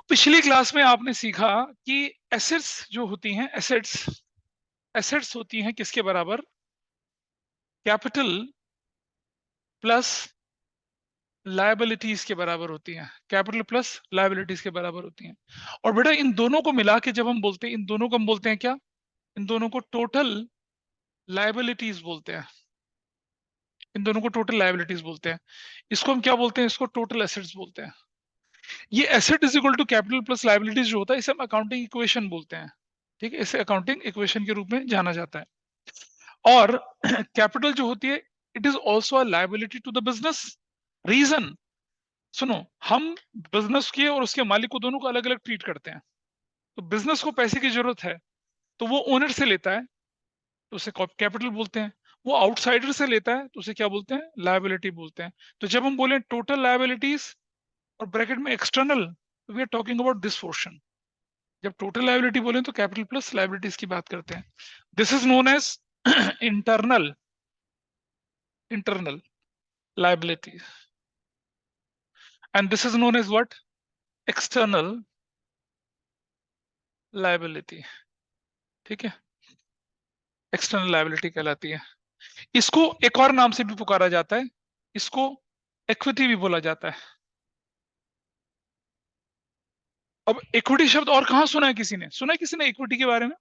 पिछली क्लास में आपने सीखा कि एसेट्स जो होती हैं, एसेट्स एसेट्स होती हैं किसके बराबर? कैपिटल प्लस लायबिलिटीज के बराबर होती हैं। कैपिटल प्लस लायबिलिटीज के बराबर होती हैं। और बेटा इन दोनों को मिला के जब हम बोलते हैं, इन दोनों को हम बोलते हैं क्या? इन दोनों को टोटल लायबिलिटीज बोलते हैं। इन दोनों को टोटल लायबिलिटीज बोलते हैं। इसको हम क्या बोलते हैं? इसको टोटल एसेट्स बोलते हैं। ये asset is equal to capital plus liabilities जो होता है, इसे हम अकाउंटिंग इक्वेशन बोलते हैं। ठीक है, इसे अकाउंटिंग इक्वेशन के रूप में जाना जाता है। और कैपिटल जो होती है, it is also a liability to the business. Reason सुनो, हम बिजनेस के और उसके मालिक को दोनों को अलग अलग ट्रीट करते हैं। तो बिजनेस को पैसे की जरूरत है तो वो ओनर से लेता है, तो उसे कैपिटल बोलते हैं। वो आउटसाइडर से लेता है तो उसे क्या बोलते हैं? लायबिलिटी बोलते हैं। तो जब हम बोले टोटल लायबिलिटीज और ब्रैकेट में external, we are talking about this portion. जब टोटल लायबिलिटी बोले तो कैपिटल प्लस लायबिलिटीज की बात करते हैं। This is known as internal internal liability, and this is known as what? External liability। ठीक है, एक्सटर्नल लायबिलिटी कहलाती है। इसको एक और नाम से भी पुकारा जाता है, इसको इक्विटी भी बोला जाता है। अब इक्विटी शब्द और कहां सुना है? किसी ने सुना है? किसी ने इक्विटी के बारे में?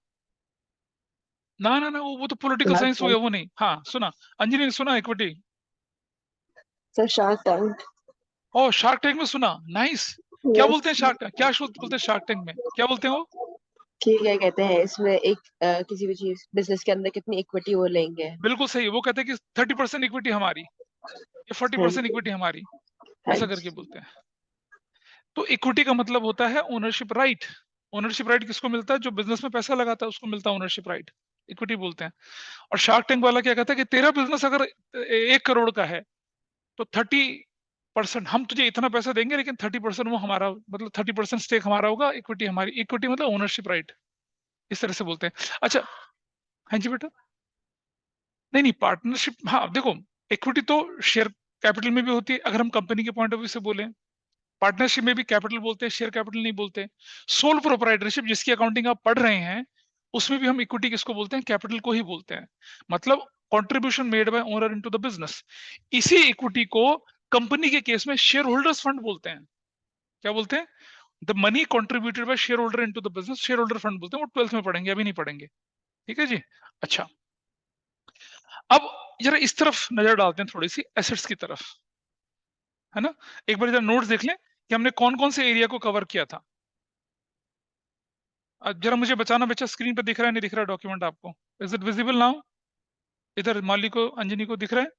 ना ना ना, वो तो पॉलिटिकल सुना साइंस हो सर। गया, वो नहीं। हाँ सुना। अंजलि ने सुना equity? Sir Shark Tank. Oh, Shark Tank में सुना। नाइस। क्या यस। बोलते हैं शार्क टैंक? क्या बोलते हैं शार्क टैंक में? क्या बोलते हैं वो? ठीक है, कहते हैं इसमें एक किसी भी चीज बिजनेस के अंदर कितनी इक्विटी वो लेंगे। बिल्कुल सही। वो कहते हैं कि 30% इक्विटी हमारी या फोर्टी हाँ परसेंट जी। इक्विटी हमारी, हाँ ऐसा करके जी। बोलते हैं। तो इक्विटी का मतलब होता है ओनरशिप राइट। ओनरशिप राइट किसको मिलता है? जो बिजनेस में पैसा लगाता है उसको मिलता है ओनरशिप राइट। इक्विटी बोलते हैं। और शार्क टैंक वाला क्या कहता है कि तेरा बिजनेस अगर 1 करोड़ का है तो 30% हम तुझे इतना पैसा देंगे, लेकिन 30% वो हमारा, मतलब 30% स्टेक हमारा होगा, इक्विटी हमारी। इक्विटी मतलब ओनरशिप राइट, इस तरह से बोलते हैं। अच्छा, हाँ जी बेटा। नहीं नहीं, पार्टनरशिप, हाँ देखो, इक्विटी तो शेयर कैपिटल में भी होती है अगर हम कंपनी के पॉइंट ऑफ व्यू से बोले। पार्टनरशिप में भी कैपिटल बोलते हैं, शेयर कैपिटल नहीं बोलते। सोल प्रोप्राइटरशिप जिसकी अकाउंटिंग आप पढ़ रहे हैं, उसमें भी हम इक्विटी किसको बोलते हैं? कैपिटल को ही बोलते हैं। मतलब contribution made by owner into the business. इसी इक्विटी को कंपनी के केस में शेयर होल्डर्स फंड बोलते हैं। क्या बोलते हैं? The money contributed bye share holder into the business, share holder fund बोलते हैं। वो 12th में पढ़ेंगे, अभी नहीं पढ़ेंगे। ठीक है जी। अच्छा, अब जरा इस तरफ नजर डालते हैं, थोड़ी सी एसेट्स की तरफ, है ना। एक बार जरा नोट्स देख लें कि हमने कौन कौन से एरिया को कवर किया था। जरा मुझे बचाना बच्चा, स्क्रीन पे दिख रहा है नहीं दिख रहा डॉक्यूमेंट आपको? Is it visible now? इधर माली को, अंजनी को दिख रहा है?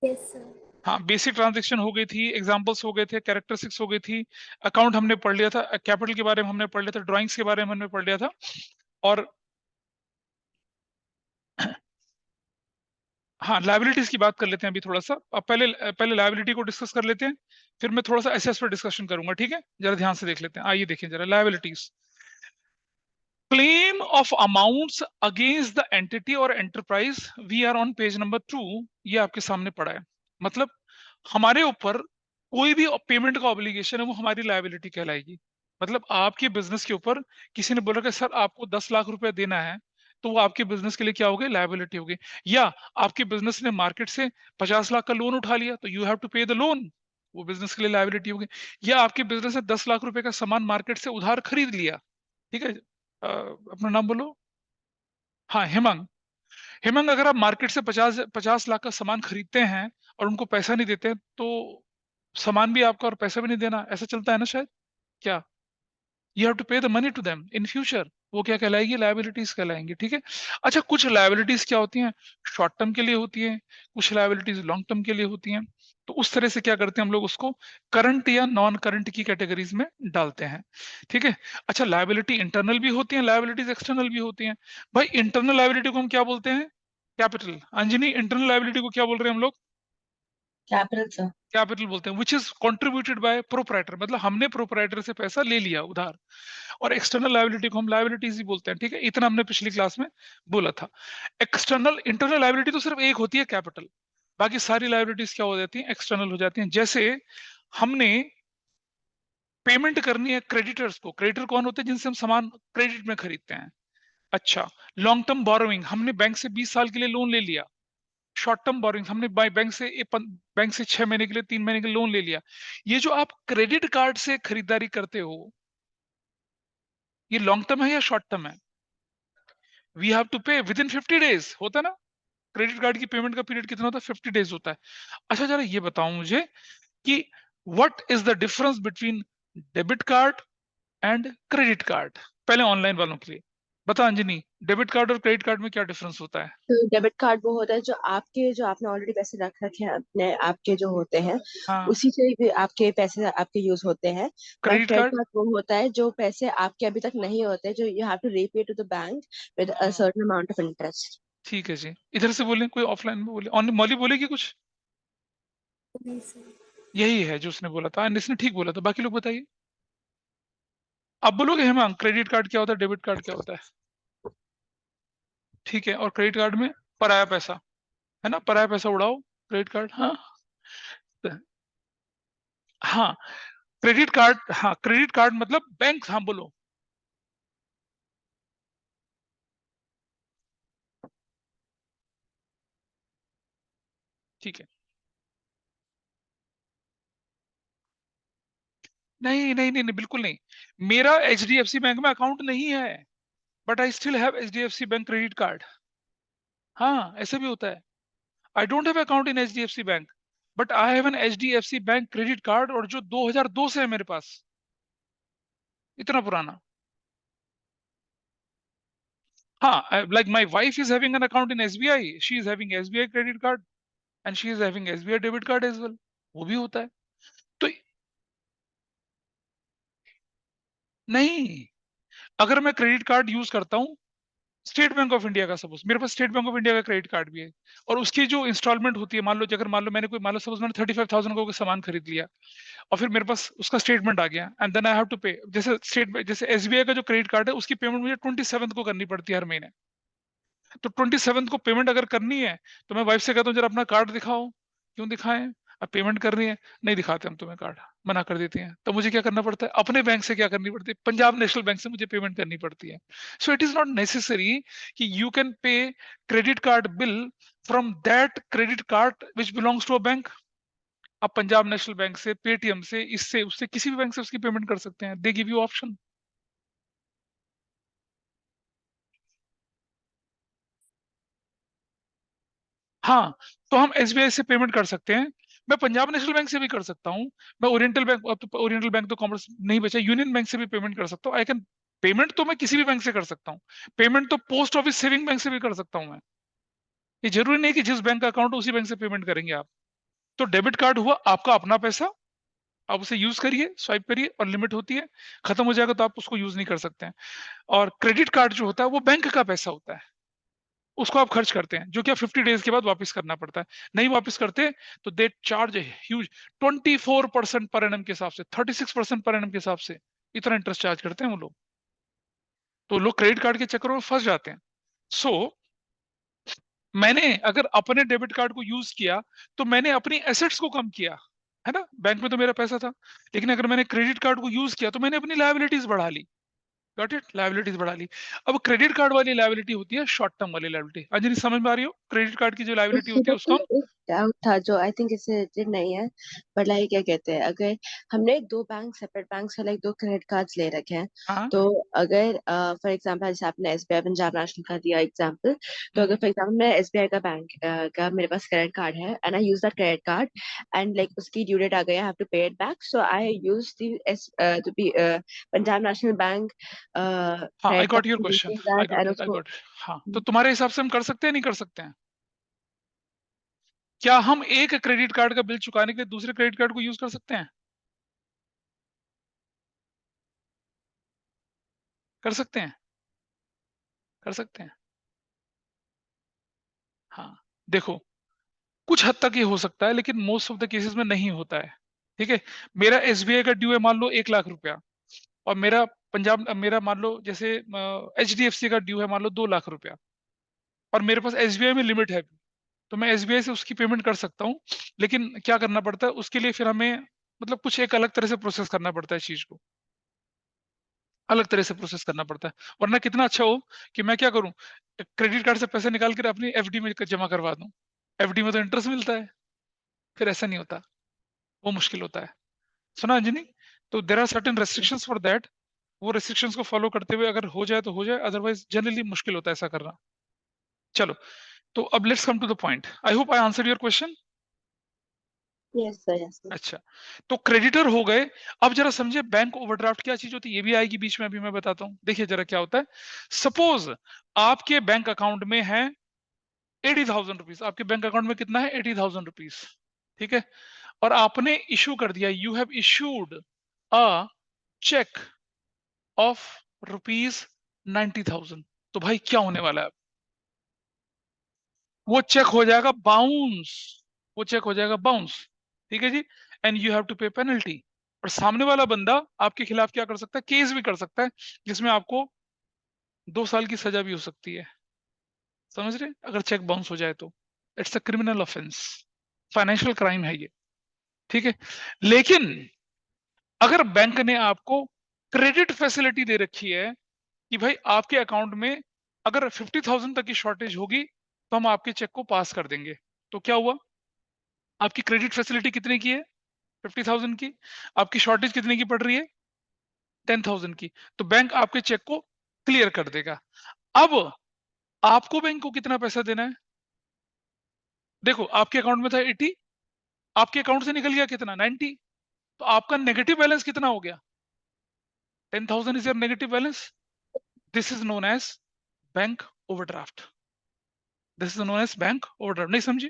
Yes sir. हाँ, बेसिक ट्रांजेक्शन हो गई थी, एग्जांपल्स हो गए थे, कैरेक्टरिस्टिक्स हो गई थी, अकाउंट हमने पढ़ लिया था, कैपिटल के बारे में हमने पढ़ लिया था, ड्राइंग्स के बारे में हमने पढ़ लिया था। और हाँ, लायबिलिटीज की बात कर लेते हैं अभी थोड़ा सा। अब पहले पहले लायबिलिटी को डिस्कस कर लेते हैं, फिर मैं थोड़ा सा एसेट्स पर डिस्कशन करूंगा। ठीक है, जरा ध्यान से देख लेते हैं। आइए देखें जरा liabilities. Claim of amounts against the entity और enterprise, we are on page number 2। ये आपके सामने पड़ा है। मतलब हमारे ऊपर कोई भी पेमेंट का ऑब्लिगेशन है, वो हमारी लायबिलिटी कहलाएगी। मतलब आपके बिजनेस के ऊपर किसी ने बोला कि सर आपको 10 लाख रुपया देना है, तो वो आपके बिजनेस के लिए क्या हो गई? लायबिलिटी हो गई। या आपके बिजनेस ने मार्केट से 50 लाख का लोन उठा लिया, तो you have to pay the loan, वो बिजनेस के लिए लायबिलिटी हो गई। या आपके बिजनेस ने 10 लाख रुपए का सामान मार्केट से उधार खरीद लिया। ठीक है, अपना नाम बोलो। हाँ, हेमंग। हेमंग, अगर आप मार्केट से 50 लाख का सामान खरीदते हैं और उनको पैसा नहीं देते, तो सामान भी आपका और पैसा भी नहीं देना, ऐसा चलता है ना शायद? क्या? You have to pay the money to them in future. वो क्या कहलाएगी? लायबिलिटीज कहलाएंगी। ठीक है। अच्छा, कुछ लायबिलिटीज क्या होती हैं? शॉर्ट टर्म के लिए होती हैं, कुछ लायबिलिटीज लॉन्ग टर्म के लिए होती हैं। तो उस तरह से क्या करते हैं हम लोग, उसको करंट या नॉन करंट की कैटेगरीज में डालते हैं। ठीक है। अच्छा, लायबिलिटी इंटरनल भी होती है, लायबिलिटीज एक्सटर्नल भी होती हैं। भाई इंटरनल लायबिलिटी को हम क्या बोलते हैं? कैपिटल। अंजनी, इंटरनल लायबिलिटी को क्या बोल रहे हैं हम लोग? Capital sir. कैपिटल बोलते हैं, which is contributed bye proprietor, मतलब हमने प्रोपराइटर से पैसा ले लिया उधार। और एक्सटर्नल लायबिलिटी को हम लायबिलिटीज ही बोलते हैं। ठीक है, इतना हमने पिछली क्लास में बोला था। एक्सटर्नल, इंटरनल लायबिलिटी तो सिर्फ एक होती है, कैपिटल। बाकी सारी लायबिलिटीज क्या हो जाती हैं? एक्सटर्नल हो जाती हैं। जैसे हमने पेमेंट करनी है क्रेडिटर्स को। क्रेडिटर कौन होते हैं? जिनसे हम सामान क्रेडिट में खरीदते हैं। अच्छा, लॉन्ग टर्म बोरोइंग, हमने बैंक से 20 साल के लिए लोन ले लिया। शॉर्ट टर्म बोरोइंग, हमने बैंक से 6 महीने के लिए, 3 महीने के लिए लोन ले लिया। ये जो आप क्रेडिट कार्ड से खरीदारी करते हो, ये लॉन्ग टर्म है या शॉर्ट टर्म है? We have to pay with in 50 days, होता है ना? क्रेडिट कार्ड की पेमेंट का पीरियड कितना होता है? 50 डेज होता है। अच्छा, जरा ये बताओ मुझे कि what is the difference between debit card and credit card? पहले ऑनलाइन वालों के लिए बता अंजनी, डेबिट कार्ड और क्रेडिट कार्ड में क्या डिफरेंस होता है? तो डेबिट कार्ड वो होता है जो आपने ऑलरेडी पैसे रख रखे हैं अपने, आपके जो होते हैं हाँ। उसी से भी आपके पैसे आपके यूज होते हैं। But credit credit card? Card वो होता है जो पैसे आपके अभी तक नहीं होते, जो you have to repay to the bank with a हाँ, सर्टेन अमाउंट ऑफ इंटरेस्ट। ठीक है जी। इधर से बोले, कोई ऑफलाइन में बोले, मौली बोलेगी कुछ? नहीं सर। यही है जो उसने बोला था, इसने ठीक बोला था। बाकी लोग बताइए। आप बोलोगे हेमांग, क्रेडिट कार्ड क्या होता है, डेबिट कार्ड क्या होता है? ठीक है। और क्रेडिट कार्ड में पराया पैसा, है ना? पराया पैसा उड़ाओ, क्रेडिट कार्ड। हाँ, हाँ, क्रेडिट कार्ड, हाँ, क्रेडिट कार्ड मतलब बैंक। हाँ, बोलो। ठीक है। नहीं, नहीं, नहीं, नहीं, बिल्कुल नहीं। मेरा एचडीएफसी बैंक में अकाउंट नहीं है, but I still have HDFC bank credit card. हाँ, ऐसे भी होता है। I don't have account in HDFC bank, but I have an HDFC bank credit card, और जो 2002 से है मेरे पास, इतना पुराना। हाँ, like my wife is having an account in SBI, she is having SBI credit card and she is having SBI debit card as well, वो भी होता है। तो नहीं, अगर मैं क्रेडिट कार्ड यूज करता हूँ स्टेट बैंक ऑफ इंडिया का, सपोज मेरे पास स्टेट बैंक ऑफ इंडिया का क्रेडिट कार्ड भी है, और उसकी जो इंस्टॉलमेंट होती है, मान लो मैंने कोई, मान लो सपोज मैंने 35,000 का कोई सामान खरीद लिया, और फिर मेरे पास उसका स्टेटमेंट आ गया, and then I have to pay. जैसे एसबीआई का जो क्रेडिट कार्ड है, उसकी पेमेंट मुझे 27 को करनी पड़ती है हर महीने। तो 27 को पेमेंट अगर करनी है, तो मैं वाइफ से कहता हूँ जरा अपना कार्ड दिखाओ। क्यों दिखाएं? अब पेमेंट करनी है। नहीं दिखाते हम तुम्हें कार्ड, मना कर देती हैं। तो मुझे क्या करना पड़ता है? अपने बैंक से क्या करनी पड़ती है? पंजाब नेशनल बैंक से मुझे पेमेंट करनी पड़ती है। So it is not necessary कि you can pay credit card bill from that credit card which belongs to a bank. आप पंजाब नेशनल बैंक से, पेटीएम से, इससे, उससे, किसी भी बैंक से उसकी पेमेंट कर सकते हैं। They give you option. हाँ, तो हम एसबीआई से पेमेंट कर सकते हैं। मैं पंजाब नेशनल बैंक से भी कर सकता हूँ। मैं ओरिएंटल बैंक, अब तो ओरिएंटल बैंक तो कॉमर्स नहीं बचा, यूनियन बैंक से भी पेमेंट कर सकता हूँ। आई कैन पेमेंट तो मैं किसी भी बैंक से कर सकता हूँ। पेमेंट तो पोस्ट ऑफिस सेविंग बैंक से भी कर सकता हूँ मैं। ये जरूरी नहीं कि जिस बैंक का अकाउंट उसी बैंक से पेमेंट करेंगे आप। तो डेबिट कार्ड हुआ आपका अपना पैसा, आप उसे यूज करिए, स्वाइप करिए, और लिमिट होती है, खत्म हो जाएगा तो आप उसको यूज नहीं कर सकते हैं। और क्रेडिट कार्ड जो होता है वो बैंक का पैसा होता है, उसको आप खर्च करते हैं, जो कि आप 50 डेज के बाद वापस करना पड़ता है। नहीं वापस करते तो they charge huge 24% per annum के हिसाब से, 36% पर एनम के हिसाब से, इतना इंटरेस्ट चार्ज करते हैं वो लोग। तो लोग क्रेडिट कार्ड के चक्करों में फंस जाते हैं। सो मैंने अगर अपने डेबिट कार्ड को यूज किया, तो मैंने अपनी एसेट्स को कम किया, है ना? बैंक में तो मेरा पैसा था, लेकिन अगर मैंने क्रेडिट कार्ड को यूज किया तो मैंने अपनी लायबिलिटीज बढ़ा ली। Got it? लायबिलिटीज बढ़ा ली। अब क्रेडिट कार्ड वाली लायबिलिटी होती है शॉर्ट टर्म वाली लायबिलिटी। अंजलि, समझ में आ रही हो? क्रेडिट कार्ड की जो लायबिलिटी होती है सुबह उसको हम, एक डाउट था जो आई थिंक इससे रिलेटेड नहीं है, बट लाइक क्या कहते हैं, अगर हमने दो बैंक सेपरेट बैंक से लाइक दो क्रेडिट कार्ड्स ले रखे हैं, हाँ, तो अगर फॉर एग्जांपल जैसे आपने एसबीआई पंजाब नेशनल का दिया एग्जांपल, तो अगर हम्म, फॉर एग्जांपल मैं एसबीआई का बैंक का मेरे पास क्रेडिट कार्ड है and I use the credit card and like उसकी ड्यू डेट आ गई, I have to pay it back, so I use the Punjab National Bank हाँ, I credit got your card question, using I that got and it, I उसको। Got. हाँ, तो तुम्हारे हिसाब से हम कर सकते हैं, नहीं कर सकते हैं? क्या हम एक क्रेडिट कार्ड का बिल चुकाने के लिए दूसरे क्रेडिट कार्ड को यूज कर सकते हैं? कर सकते हैं, कर सकते हैं। हाँ, देखो, कुछ हद तक ये हो सकता है, लेकिन मोस्ट ऑफ द केसेस में नहीं होता है। ठीक है। मेरा एसबीआई का ड्यू है मान लो 1 लाख रुपया, और मेरा मान लो जैसे एचडीएफसी का ड्यू है मान लो 2 लाख रुपया, और मेरे पास एसबीआई में लिमिट है, तो मैं एसबीआई से उसकी पेमेंट कर सकता हूँ। लेकिन क्या करना पड़ता है उसके लिए? फिर हमें मतलब कुछ एक अलग तरह से प्रोसेस करना पड़ता है चीज को, अलग तरह से प्रोसेस करना पड़ता है। वरना कितना अच्छा हो कि मैं क्या करूं, क्रेडिट कार्ड से पैसे निकाल कर अपनी एफडी में जमा करवा दूं, एफडी में तो इंटरेस्ट मिलता है, फिर ऐसा नहीं होता, वो मुश्किल होता है। सुना अंजनी? तो there are certain restrictions for that, वो रेस्ट्रिक्शंस को फॉलो करते हुए अगर हो जाए तो हो जाए, अदरवाइज जनरली मुश्किल होता है ऐसा करना। चलो, तो अब let's come to the point. I hope I answered your question. Yes, sir. Yes, sir. अच्छा, तो क्रेडिटर हो गए। अब जरा समझे बैंक ओवरड्राफ्ट क्या चीज होती है, ये भी आएगी बीच में, अभी मैं बताता हूँ। देखिए जरा क्या होता है। सपोज आपके बैंक अकाउंट में है 80,000 रुपीज, आपके बैंक अकाउंट में कितना है 80,000 रुपीज, ठीक है। और आपने इशू कर दिया, you have issued a cheque of ₹90,000। तो भाई क्या होने वाला है, वो चेक हो जाएगा बाउंस, वो चेक हो जाएगा बाउंस, ठीक है जी। एंड यू हैव टू पे पेनल्टी। और सामने वाला बंदा आपके खिलाफ क्या कर सकता है, केस भी कर सकता है, जिसमें आपको 2 साल की सजा भी हो सकती है। समझ रहे, अगर चेक बाउंस हो जाए तो it's a criminal offence, financial crime है ये, ठीक है। लेकिन अगर बैंक ने आपको क्रेडिट फैसिलिटी दे रखी है कि भाई आपके अकाउंट में अगर 50,000 तक की शॉर्टेज होगी तो हम आपके चेक को पास कर देंगे, तो क्या हुआ, आपकी क्रेडिट फैसिलिटी कितने की है, 50,000 की, आपकी शॉर्टेज कितने की पड़ रही है, 10,000 की, तो बैंक आपके चेक को क्लियर कर देगा। अब आपको बैंक को कितना पैसा देना है, देखो आपके अकाउंट में था 80, आपके अकाउंट से निकल गया कितना 90, तो आपका नेगेटिव बैलेंस कितना हो गया, 10,000 is your negative balance. This is known as bank overdraft, this is known as bank overdraft. नहीं समझी,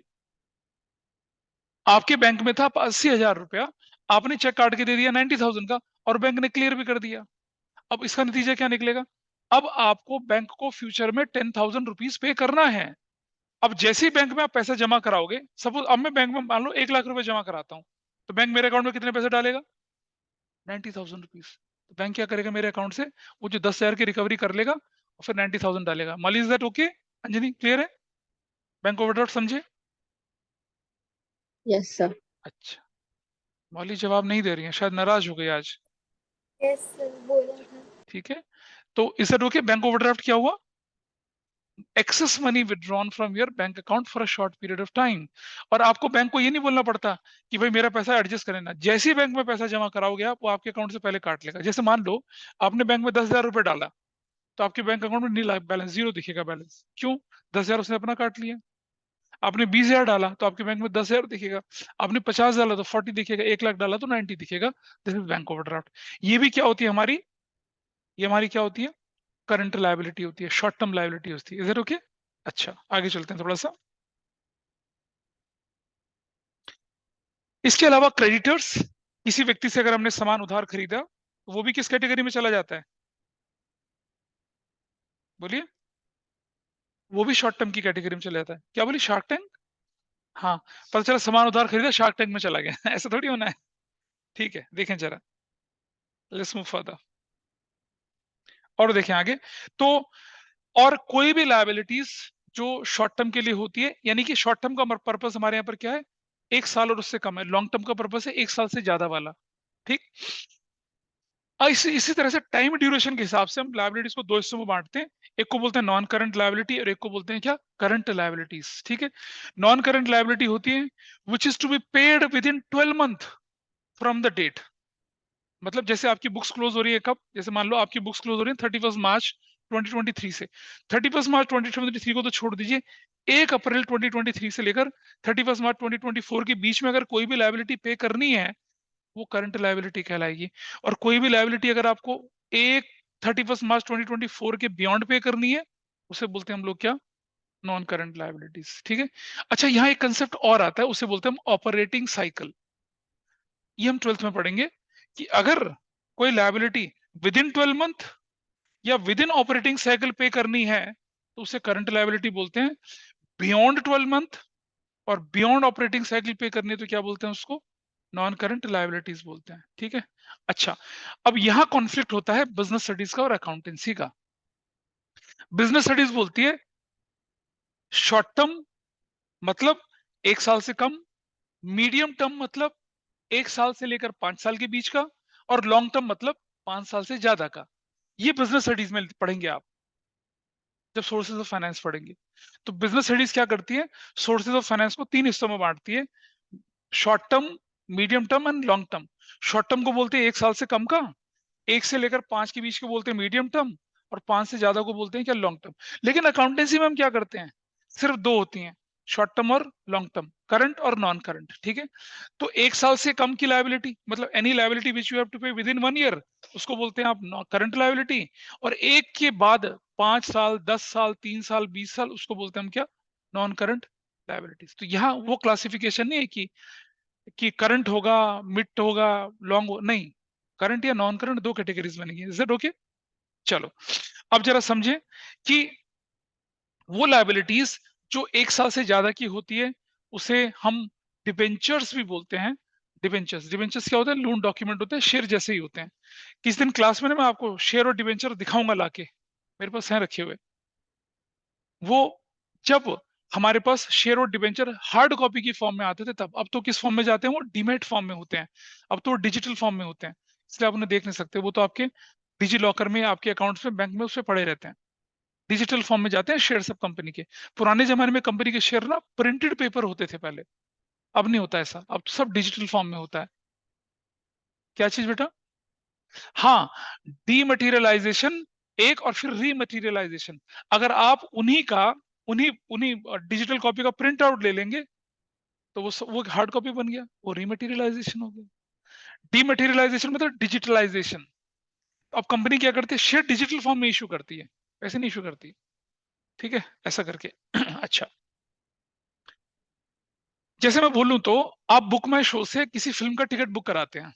आपके बैंक में था 80,000 रुपया, आपने चेक काट के दे दिया 90,000 का, और बैंक ने क्लियर भी कर दिया। अब इसका नतीजा क्या निकलेगा, अब आपको बैंक को फ्यूचर में 10,000 रुपीज पे करना है। अब जैसे ही बैंक में आप पैसा जमा कराओगे, सपोज अब मैं बैंक में मान लो 1 लाख रुपए जमा कराता हूँ, तो बैंक मेरे अकाउंट में कितने पैसे डालेगा, 90,000 रुपीज। तो बैंक क्या करेगा, मेरे अकाउंट से वो जो 10,000 की रिकवरी कर लेगा और फिर 90,000 डालेगा। Mali, is that okay Anjani, clear है, बैंक ओवरड्राफ्ट समझे? Yes, sir. अच्छा, मौली जवाब नहीं दे रही है, शायद नाराज हो गई आज। यस सर बोला था। ठीक है, तो इसे रोके, बैंक ओवरड्राफ्ट क्या हुआ, excess money withdrawn from your bank account for a short period of time. और आपको बैंक को ये नहीं बोलना पड़ता कि भाई मेरा पैसा एडजस्ट करें ना, जैसे ही बैंक में पैसा जमा कराओगे आप, वो आपके अकाउंट से पहले काट लेगा। जैसे मान लो आपने बैंक में 10,000 रुपए डाला, तो आपके बैंक अकाउंट में नीला बैलेंस, जीरो दिखेगा बैलेंस, क्यों, 10,000 उसने अपना काट लिया। आपने 20,000 डाला तो आपके बैंक में 10,000 दिखेगा, आपने 50 डाला तो 40 दिखेगा, 1 लाख डाला तो 90 दिखेगा। This is bank overdraft. ये भी क्या होती है हमारी, ये हमारी क्या होती है, करंट लायबिलिटी होती है, शॉर्ट टर्म लायबिलिटी होती है। Is it okay? अच्छा, आगे चलते हैं थोड़ा सा। इसके अलावा क्रेडिटर्स, किसी व्यक्ति से अगर हमने सामान उधार खरीदा तो वो भी किस कैटेगरी में चला जाता है, बोलिए, वो भी शॉर्ट टर्म की कैटेगरी में चला जाता है। क्या बोली, शार्क टैंक? हाँ, पता चला सामान उधार खरीदा, शार्क टैंक में चला गया ऐसा थोड़ी होना है। ठीक है, देखें जरा, लेट्स मूव फर्दर, और देखें आगे। तो और कोई भी लायबिलिटीज जो शॉर्ट टर्म के लिए होती है, यानी कि शॉर्ट टर्म का पर्पस हमारे यहाँ पर क्या है, 1 साल और उससे कम है, लॉन्ग टर्म का पर्पस है 1 साल से ज्यादा वाला, ठीक। इसी तरह से टाइम ड्यूरेशन के हिसाब से हम लायबिलिटीज को 2 हिस्सों में बांटते हैं, एक को बोलते हैं नॉन करंट लायबिलिटी और एक को बोलते हैं क्या, करंट लायबिलिटीज, ठीक है। नॉन करंट लायबिलिटी होती है which is to be paid within 12 month from the date. मतलब जैसे आपकी बुक्स क्लोज हो रही है कब, जैसे मान लो आपकी बुक्स क्लोज हो रही है 31 मार्च 2023 से, 31 मार्च 2023 को तो छोड़ दीजिए, 1 अप्रैल 2023 से लेकर 31 मार्च 2024 के बीच में अगर कोई भी लायबिलिटी पे करनी है, वो करंट लायबिलिटी कहलाएगी। और कोई भी लायबिलिटी अगर आपको एक 31 मार्च 2024 के बियॉन्ड पे करनी है, उसे बोलते हैं हम लोग क्या, नॉन करंट लायबिलिटीज, ठीक है। अच्छा, यहाँ एक कंसेप्ट और आता है, उसे बोलते हैं हम ऑपरेटिंग साइकिल। ये हम 12th में पढ़ेंगे कि अगर कोई लायबिलिटी विद इन 12 मंथ या विद इन ऑपरेटिंग साइकिल पे करनी है तो उसे करंट लायबिलिटी बोलते हैं। बियॉन्ड 12 मंथ और बियॉन्ड ऑपरेटिंग साइकिल पे करनी है तो क्या बोलते हैं उसको, नॉन करंट लायबिलिटीज बोलते हैं, ठीक है। अच्छा, अब यहां कॉन्फ्लिक्ट होता है बिजनेस स्टडीज का और अकाउंटेंसी का। बिजनेस स्टडीज बोलती है शॉर्ट टर्म मतलब 1 साल से कम, मीडियम टर्म मतलब 1 साल से लेकर 5 साल के बीच का, और लॉन्ग टर्म मतलब 5 साल से ज्यादा का। ये बिजनेस स्टडीज में पढ़ेंगे आप जब सोर्सेज ऑफ फाइनेंस पढ़ेंगे। तो बिजनेस स्टडीज क्या करती है, सोर्सेज ऑफ फाइनेंस को 3 हिस्सों में बांटती है, short term, medium term and long term. Short term को बोलते हैं 1 साल से कम का, 1 से लेकर 5 के बीच को बोलते हैं मीडियम टर्म, और 5 से ज्यादा को बोलते हैं क्या, लॉन्ग टर्म। लेकिन अकाउंटेंसी में हम क्या करते हैं, सिर्फ 2 होती हैं, शॉर्ट टर्म और लॉन्ग टर्म, करंट और नॉन करंट, ठीक है। तो 1 साल से कम की लायबिलिटी मतलब any liability which you have to pay within 1 year, उसको बोलते हैं आप करंट लायबिलिटी। और एक के बाद 5 साल, 10 साल, 3 साल, 20 साल, उसको बोलते हैं हम क्या, नॉन करंट लायबिलिटीज। तो यहाँ वो क्लासिफिकेशन नहीं है कि करंट होगा, मिड होगा, लॉन्ग हो, नहीं, करंट या नॉन करंट 2 कैटेगरीज बनेगी। Is it okay? चलो अब जरा समझे कि वो लायबिलिटीज जो 1 साल से ज्यादा की होती है उसे हम डिबेंचर्स भी बोलते हैं। डिबेंचर्स क्या होते हैं, लोन डॉक्यूमेंट होते हैं, शेयर जैसे ही होते हैं। किस दिन क्लास में ना मैं आपको शेयर और डिबेंचर दिखाऊंगा लाके, मेरे पास हैं रखे हुए। वो जब हमारे पास शेयर और डिबेंचर हार्ड कॉपी की फॉर्म में आते थे तब, अब तो किस फॉर्म में जाते हैं, वो डीमेट फॉर्म में होते हैं, अब तो डिजिटल फॉर्म में होते हैं, इसलिए आप उन्हें देख नहीं सकते, वो तो आपके डिजी लॉकर में, आपके अकाउंट्स में, बैंक में उसमें पड़े रहते हैं। डिजिटल फॉर्म में जाते हैं शेयर सब कंपनी के। पुराने जमाने में कंपनी के शेयर ना प्रिंटेड पेपर होते थे पहले, अब नहीं होता ऐसा, अब सब डिजिटल फॉर्म में होता है। क्या चीज बेटा? हाँ, डीमटेरियलाइजेशन एक, और फिर रीमटेरियलाइजेशन। अगर आप उन्हीं उन्हीं डिजिटल कॉपी का प्रिंट आउट ले लेंगे तो वो हार्ड कॉपी बन गया, वो रीमटेरियलाइजेशन हो गया। डीमटेरियलाइजेशन मतलब डिजिटलाइजेशन। अब कंपनी क्या करती है, शेयर डिजिटल फॉर्म में इशू करती है, ऐसे नहीं इशू करती, ठीक है, ऐसा करके। अच्छा, जैसे मैं बोलूं तो आप बुक माई शो से किसी फिल्म का टिकट बुक कराते हैं,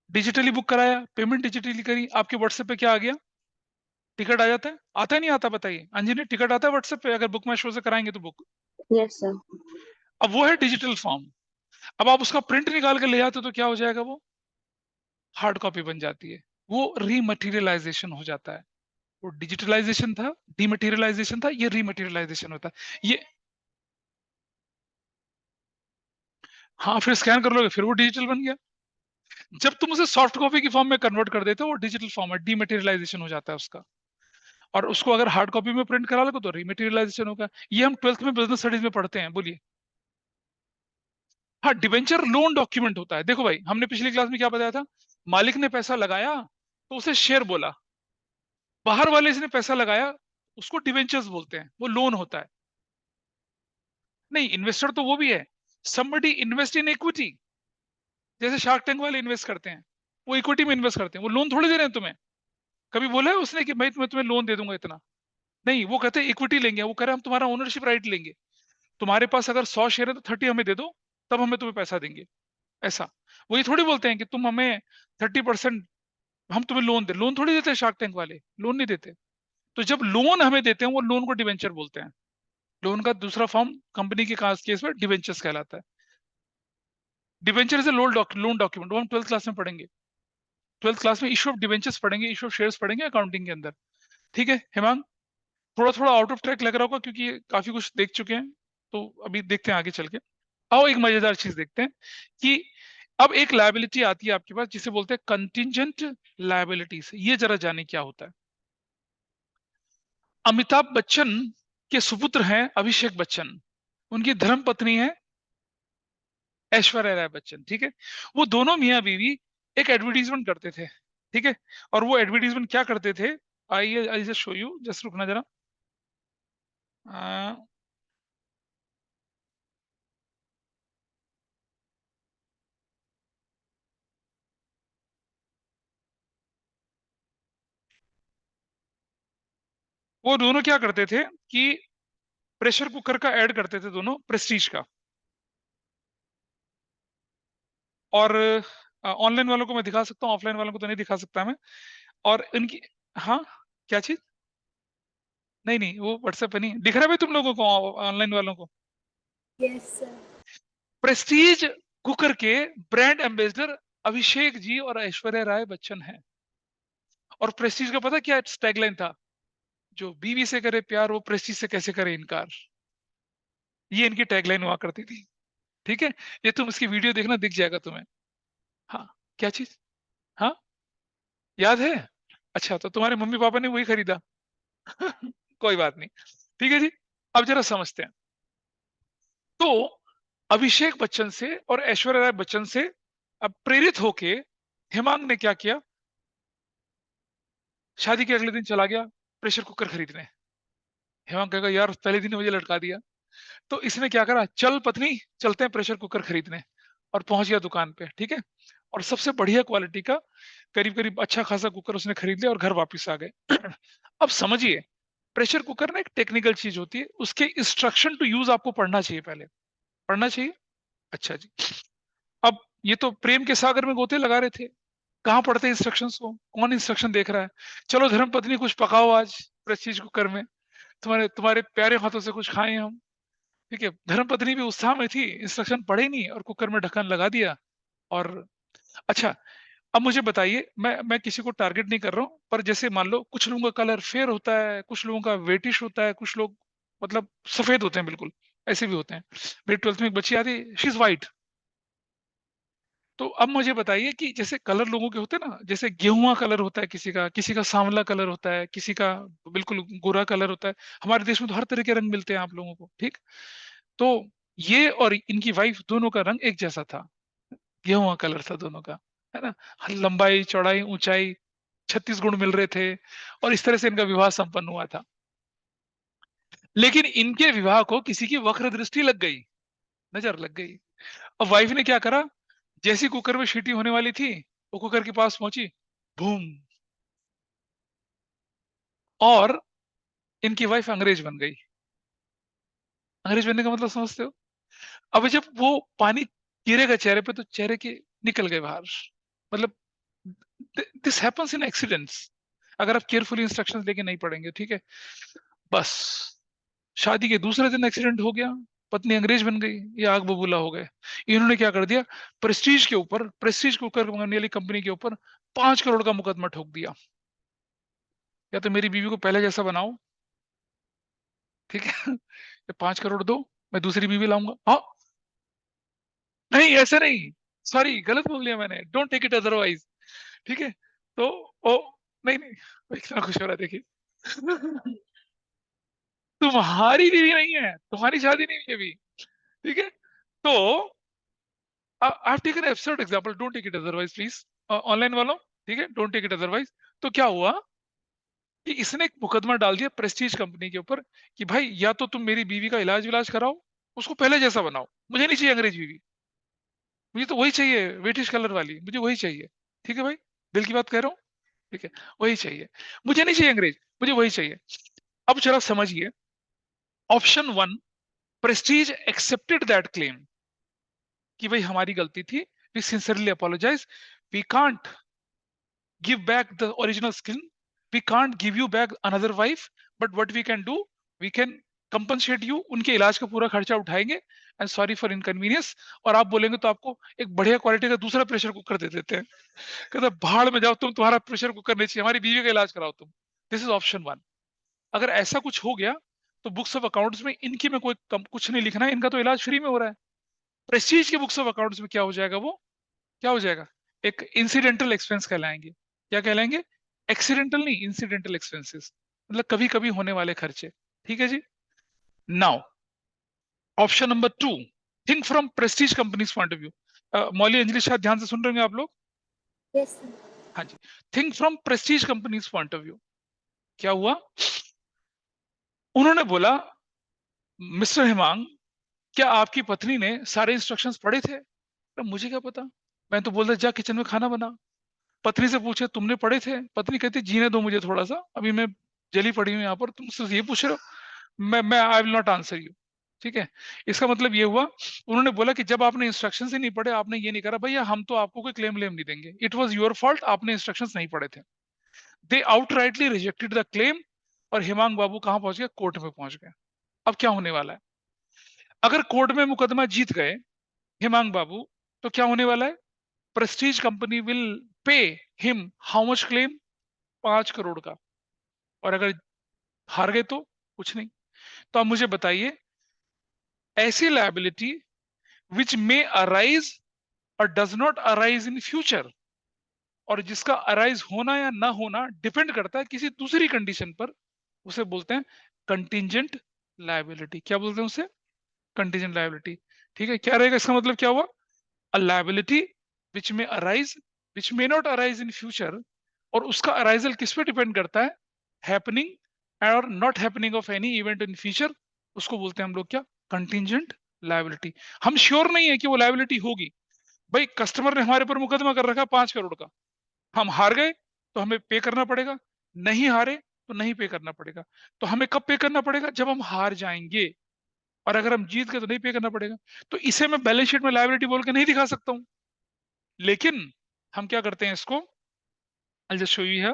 डिजिटली बुक कराया, पेमेंट डिजिटली करी, आपके व्हाट्सएप पे क्या आ गया, टिकट आ जाता है, आता है नहीं आता, बताइए अंजनी, टिकट आता है व्हाट्सएप पे अगर बुक माई शो से कराएंगे तो बुक। Yes, sir. अब वो है डिजिटल फॉर्म। अब आप उसका प्रिंट निकाल के ले आते तो क्या हो जाएगा, वो हार्ड कॉपी बन जाती है, वो रीमटेरियलाइजेशन हो जाता है। वो डिजिटलाइजेशन था, डीमटेरियलाइजेशन था, ये रीमटेरियलाइजेशन होता है ये। हाँ, फिर स्कैन कर लोगे, फिर वो डिजिटल बन गया। जब तुम उसे सॉफ्ट कॉपी की फॉर्म में कन्वर्ट कर देते हो, वो डिजिटल फॉर्म है, डीमटेरियलाइजेशन हो जाता है उसका। और उसको अगर हार्ड कॉपी में प्रिंट करा लोगे तो रीमटेरियलाइजेशन होगा। ये हम 12th में बिजनेस स्टडीज में पढ़ते हैं, बोलिए। हाँ, डिवेंचर लोन डॉक्यूमेंट होता है। देखो भाई, हमने पिछली क्लास में क्या बताया था, मालिक ने पैसा लगाया तो उसे शेयर बोला, बाहर वाले इसने पैसा लगाया उसको डिवेंचर्स बोलते हैं, वो लोन होता है। नहीं, इन्वेस्टर तो वो भी है, somebody इन्वेस्ट इन इक्विटी, जैसे शार्क टैंक वाले इन्वेस्ट करते हैं, वो इक्विटी में इन्वेस्ट करते हैं, वो लोन थोड़ी दे रहे हैं तुम्हें। कभी बोला है उसने कि भाई मैं तुम्हें लोन दे दूंगा इतना? नहीं, वो कहते हैं इक्विटी लेंगे, वो कह रहे हैं हम तुम्हारा ओनरशिप राइट लेंगे, तुम्हारे पास अगर 100 शेयर है तो 30 हमें दे दो, तब हमें तुम्हें पैसा देंगे, ऐसा। वो ये थोड़ी बोलते हैं कि तुम हमें 30% हम तुम्हें लोन दे, लोन थोड़ी देते हैं शार्क टैंक वाले, लोन नहीं देते। तो जब लोन हमें देते हैं वो लोन को डिवेंचर बोलते हैं। लोन का दूसरा फॉर्म कंपनी के केस में डिवेंचर्स कहलाता है। डिवेंचर इज लोन डॉक्यूमेंट, वो हम 12th क्लास में पढ़ेंगे। 12th क्लास में इशू ऑफ डिवेंचर्स पढ़ेंगे, इशू ऑफ शेयर्स पढ़ेंगे अकाउंटिंग के अंदर, ठीक है हेमांग? थोड़ा थोड़ा आउट ऑफ ट्रैक लग रहा होगा क्योंकि काफी कुछ देख चुके हैं, तो अभी देखते हैं आगे चल के। आओ एक मजेदार चीज देखते हैं कि अब एक लायबिलिटी आती है आपके पास जिसे बोलते हैं कंटिंजेंट लायबिलिटीज। ये जरा जाने क्या होता है। अमिताभ बच्चन के सुपुत्र हैं अभिषेक बच्चन, उनकी धर्म पत्नी है ऐश्वर्या राय बच्चन, ठीक है। वो दोनों मियाँ बीवी एक एडवर्टीजमेंट करते थे, ठीक है। और वो एडवर्टीजमेंट क्या करते थे, आइए I just show you, just रुकना जरा। अ, वो दोनों क्या करते थे कि प्रेशर कुकर का ऐड करते थे दोनों, प्रेस्टीज का। और ऑनलाइन वालों को मैं दिखा सकता हूँ, ऑफलाइन वालों को तो नहीं दिखा सकता मैं। और इनकी, हाँ, क्या चीज? नहीं नहीं, वो व्हाट्सएप पे नहीं दिख रहा है भाई तुम लोगों को, ऑनलाइन वालों को। Yes sir. प्रेस्टीज कुकर के ब्रांड एम्बेसडर अभिषेक जी और ऐश्वर्या राय बच्चन हैं। और प्रेस्टीज का पता क्या टैगलाइन था, जो बीवी से करे प्यार वो प्रेस्टीज से कैसे करे इनकार। ये इनकी टैगलाइन हुआ करती थी, ठीक है। ये तुम इसकी वीडियो देखना, दिख जाएगा तुम्हें। हाँ, क्या चीज? हाँ, याद है? अच्छा, तो तुम्हारे मम्मी पापा ने वही खरीदा। कोई बात नहीं, ठीक है जी। अब जरा समझते हैं। तो अभिषेक बच्चन से और ऐश्वर्या राय बच्चन से अब प्रेरित होके हेमांग ने क्या किया? शादी के अगले दिन चला गया प्रेशर कुकर खरीदने। हेमांग कहेगा यार पहले दिन ही मुझे लटका दिया। तो इसने क्या करा, चल पत्नी चलते हैं प्रेशर कुकर खरीदने, और पहुंच गया दुकान पे, ठीक है। और सबसे बढ़िया क्वालिटी का करीब करीब अच्छा खासा कुकर उसने खरीद लिया और घर वापस आ गए। अब समझिए, प्रेशर कुकर ना एक टेक्निकल चीज होती है, उसके इंस्ट्रक्शन टू यूज आपको पढ़ना चाहिए, पहले पढ़ना चाहिए। अच्छा जी। अब ये तो प्रेम के सागर में गोते लगा रहे थे, कहाँ पढ़ते इंस्ट्रक्शंस को, कौन इंस्ट्रक्शन देख रहा है? चलो धर्म पत्नी कुछ पकाओ आज प्रेस्टीज कुकर में, तुम्हारे तुम्हारे प्यारे हाथों से कुछ खाएं हम। ठीक है, धर्म पत्नी भी उत्साह में थी, इंस्ट्रक्शन पढ़े नहीं और कुकर में ढक्कन लगा दिया। और अच्छा, अब मुझे बताइए, मैं किसी को टारगेट नहीं कर रहा हूँ, पर जैसे मान लो कुछ लोगों का कलर फेयर होता है, कुछ लोगों का वेटिश होता है, कुछ लोग मतलब सफेद होते हैं बिल्कुल, ऐसे भी होते हैं। मेरी 12th में एक बच्ची आती, शी इज व्हाइट। तो अब मुझे बताइए कि जैसे कलर लोगों के होते हैं ना, जैसे गेहुआ कलर होता है किसी का सांवला कलर होता है, किसी का बिल्कुल गोरा कलर होता है। हमारे देश में तो हर तरह के रंग मिलते हैं आप लोगों को, ठीक। तो ये और इनकी वाइफ दोनों का रंग एक जैसा था, गेहुआ कलर था दोनों का, है ना। लंबाई चौड़ाई ऊंचाई 36 गुण मिल रहे थे, और इस तरह से इनका विवाह संपन्न हुआ था। लेकिन इनके विवाह को किसी की वक्र दृष्टि लग गई, नजर लग गई। अब वाइफ ने क्या करा, जैसी कुकर में सीटी होने वाली थी, वो कुकर के पास पहुंची, बूम, और इनकी वाइफ अंग्रेज बन गई। अंग्रेज बनने का मतलब समझते हो? अब जब वो पानी गिरेगा चेहरे पे, तो चेहरे के निकल गए बाहर। मतलब दिस हैपेंस इन एक्सीडेंट्स, अगर आप केयरफुली इंस्ट्रक्शंस लेके नहीं पढ़ेंगे, ठीक है। बस शादी के दूसरे दिन एक्सीडेंट हो गया, पत्नी अंग्रेज बन गई, ये आग बबूला हो गए। इन्होंने क्या कर दिया, प्रेस्टीज के ऊपर, प्रेस्टीज कुकर बनाने वाली कंपनी के ऊपर 5 करोड़ का मुकदमा ठोक दिया। या तो मेरी बीवी को पहले जैसा बनाओ, ठीक है, या 5 करोड़ दो, मैं दूसरी बीवी लाऊंगा। हाँ, नहीं ऐसे नहीं, सॉरी गलत बोल लिया मैंने, डोंट टेक इट अदरवाइज, ठीक है। तो ओ, नहीं नहीं, इतना खुश हो रहा है, देखिए। तुम्हारी बीवी नहीं है, तुम्हारी शादी नहीं हुई अभी, ठीक है। तो I have taken absurd example, don't take it otherwise please, online वालों, ठीक है, डोंट टेक इट अदरवाइज। तो क्या हुआ कि इसने एक मुकदमा डाल दिया प्रेस्टीज कंपनी के ऊपर कि भाई या तो तुम मेरी बीवी का इलाज विलाज कराओ, उसको पहले जैसा बनाओ, मुझे नहीं चाहिए अंग्रेज बीवी, मुझे तो वही चाहिए वेटिश कलर वाली, मुझे वही चाहिए। ठीक है भाई, दिल की बात कह रहा हूँ, ठीक है, वही चाहिए, मुझे नहीं चाहिए अंग्रेज, मुझे वही चाहिए। अब जरा समझिए, option one, prestige accepted that claim कि भाई हमारी गलती थी, we sincerely apologize, we can't give back the original skin, we can't give you back another wife, but what we can do, we can compensate you, उनके इलाज का पूरा खर्चा उठाएंगे, एंड सॉरी फॉर इनकन्वीनियंस। और आप बोलेंगे तो आपको एक बढ़िया क्वालिटी का दूसरा प्रेशर कुकर दे देते हैं। कहते भाड़ में जाओ तुम, तुम्हारा प्रेशर कुकर नहीं चाहिए, हमारी बीवी का इलाज कराओ तुम। This is option one. अगर ऐसा कुछ हो गया, तो बुक्स ऑफ अकाउंट्स में इनकी में कोई कुछ नहीं लिखना है, इनका तो इलाज फ्री में हो रहा है। प्रेस्टीज के बुक्स ऑफ अकाउंट्स में क्या हो जाएगा, वो क्या हो जाएगा, एक इंसिडेंटल एक्सपेंस कहलाएंगे। क्या कहलाएंगे? एक्सीडेंटल नहीं, इंसिडेंटल एक्सपेंसेस, मतलब कभी कभी होने वाले खर्चे। ठीक है जी। Now option number two, think from prestige companies point of view. Mauli Anjali शायद ध्यान से सुन रहे होंगे आप लोग। Yes sir. हाँ जी, think from prestige companies point of view. क्या हुआ, उन्होंने बोला, मिस्टर हेमांग, क्या आपकी पत्नी ने सारे इंस्ट्रक्शंस पढ़े थे? तो मुझे क्या पता, मैं तो बोलता जा किचन में खाना बना। पत्नी से पूछे तुमने पढ़े थे? पत्नी कहती जीने दो मुझे थोड़ा सा, अभी मैं जली पड़ी हूँ यहाँ पर, तुम मुझसे ये पूछ रहे हो, मैं I will not answer you. ठीक है, इसका मतलब ये हुआ, उन्होंने बोला कि जब आपने इंस्ट्रक्शन ही नहीं पढ़े, आपने ये नहीं करा, भैया हम तो आपको कोई क्लेम लेम नहीं देंगे, इट वॉज योर फॉल्ट, आपने इंस्ट्रक्शन नहीं पढ़े थे। दे आउटराइटली रिजेक्टेड द क्लेम, और हेमांग बाबू कहाँ पहुंच गए, कोर्ट में पहुंच गए। अब क्या होने वाला है, अगर कोर्ट में मुकदमा जीत गए हेमांग बाबू, तो क्या होने वाला है, Prestige company will pay him how much claim, 5 crore का। और अगर हार गए तो कुछ नहीं। तो आप मुझे बताइए, ऐसी लायबिलिटी विच मे अराइज और does not arise in future, और जिसका अराइज होना या ना होना डिपेंड करता है किसी दूसरी कंडीशन पर, उसे बोलते हैं कंटिंजेंट लायबिलिटी। क्या बोलते हैं उसे? Contingent liability. ठीक है, क्या रहेगा इसका मतलब? क्या हुआ? अ लायबिलिटी विच में arise, which may not arise in future, और उसका अराइजल किस पे डिपेंड करता है? हैपनिंग और not happening of any event in future, उसको बोलते हैं हम लोग क्या? Contingent liability. हम श्योर नहीं है कि वो लायबिलिटी होगी। भाई कस्टमर ने हमारे पर मुकदमा कर रखा 5 करोड़ का, हम हार गए तो हमें पे करना पड़ेगा, नहीं हारे तो नहीं पे करना पड़ेगा। तो हमें कब पे करना पड़ेगा? जब हम हार जाएंगे, और अगर हम जीत गए तो नहीं पे करना पड़ेगा। तो इसे मैं बैलेंस शीट में लायबिलिटी बोल के नहीं दिखा सकता हूं, लेकिन हम क्या करते हैं इसको, आई जस्ट शो यू है।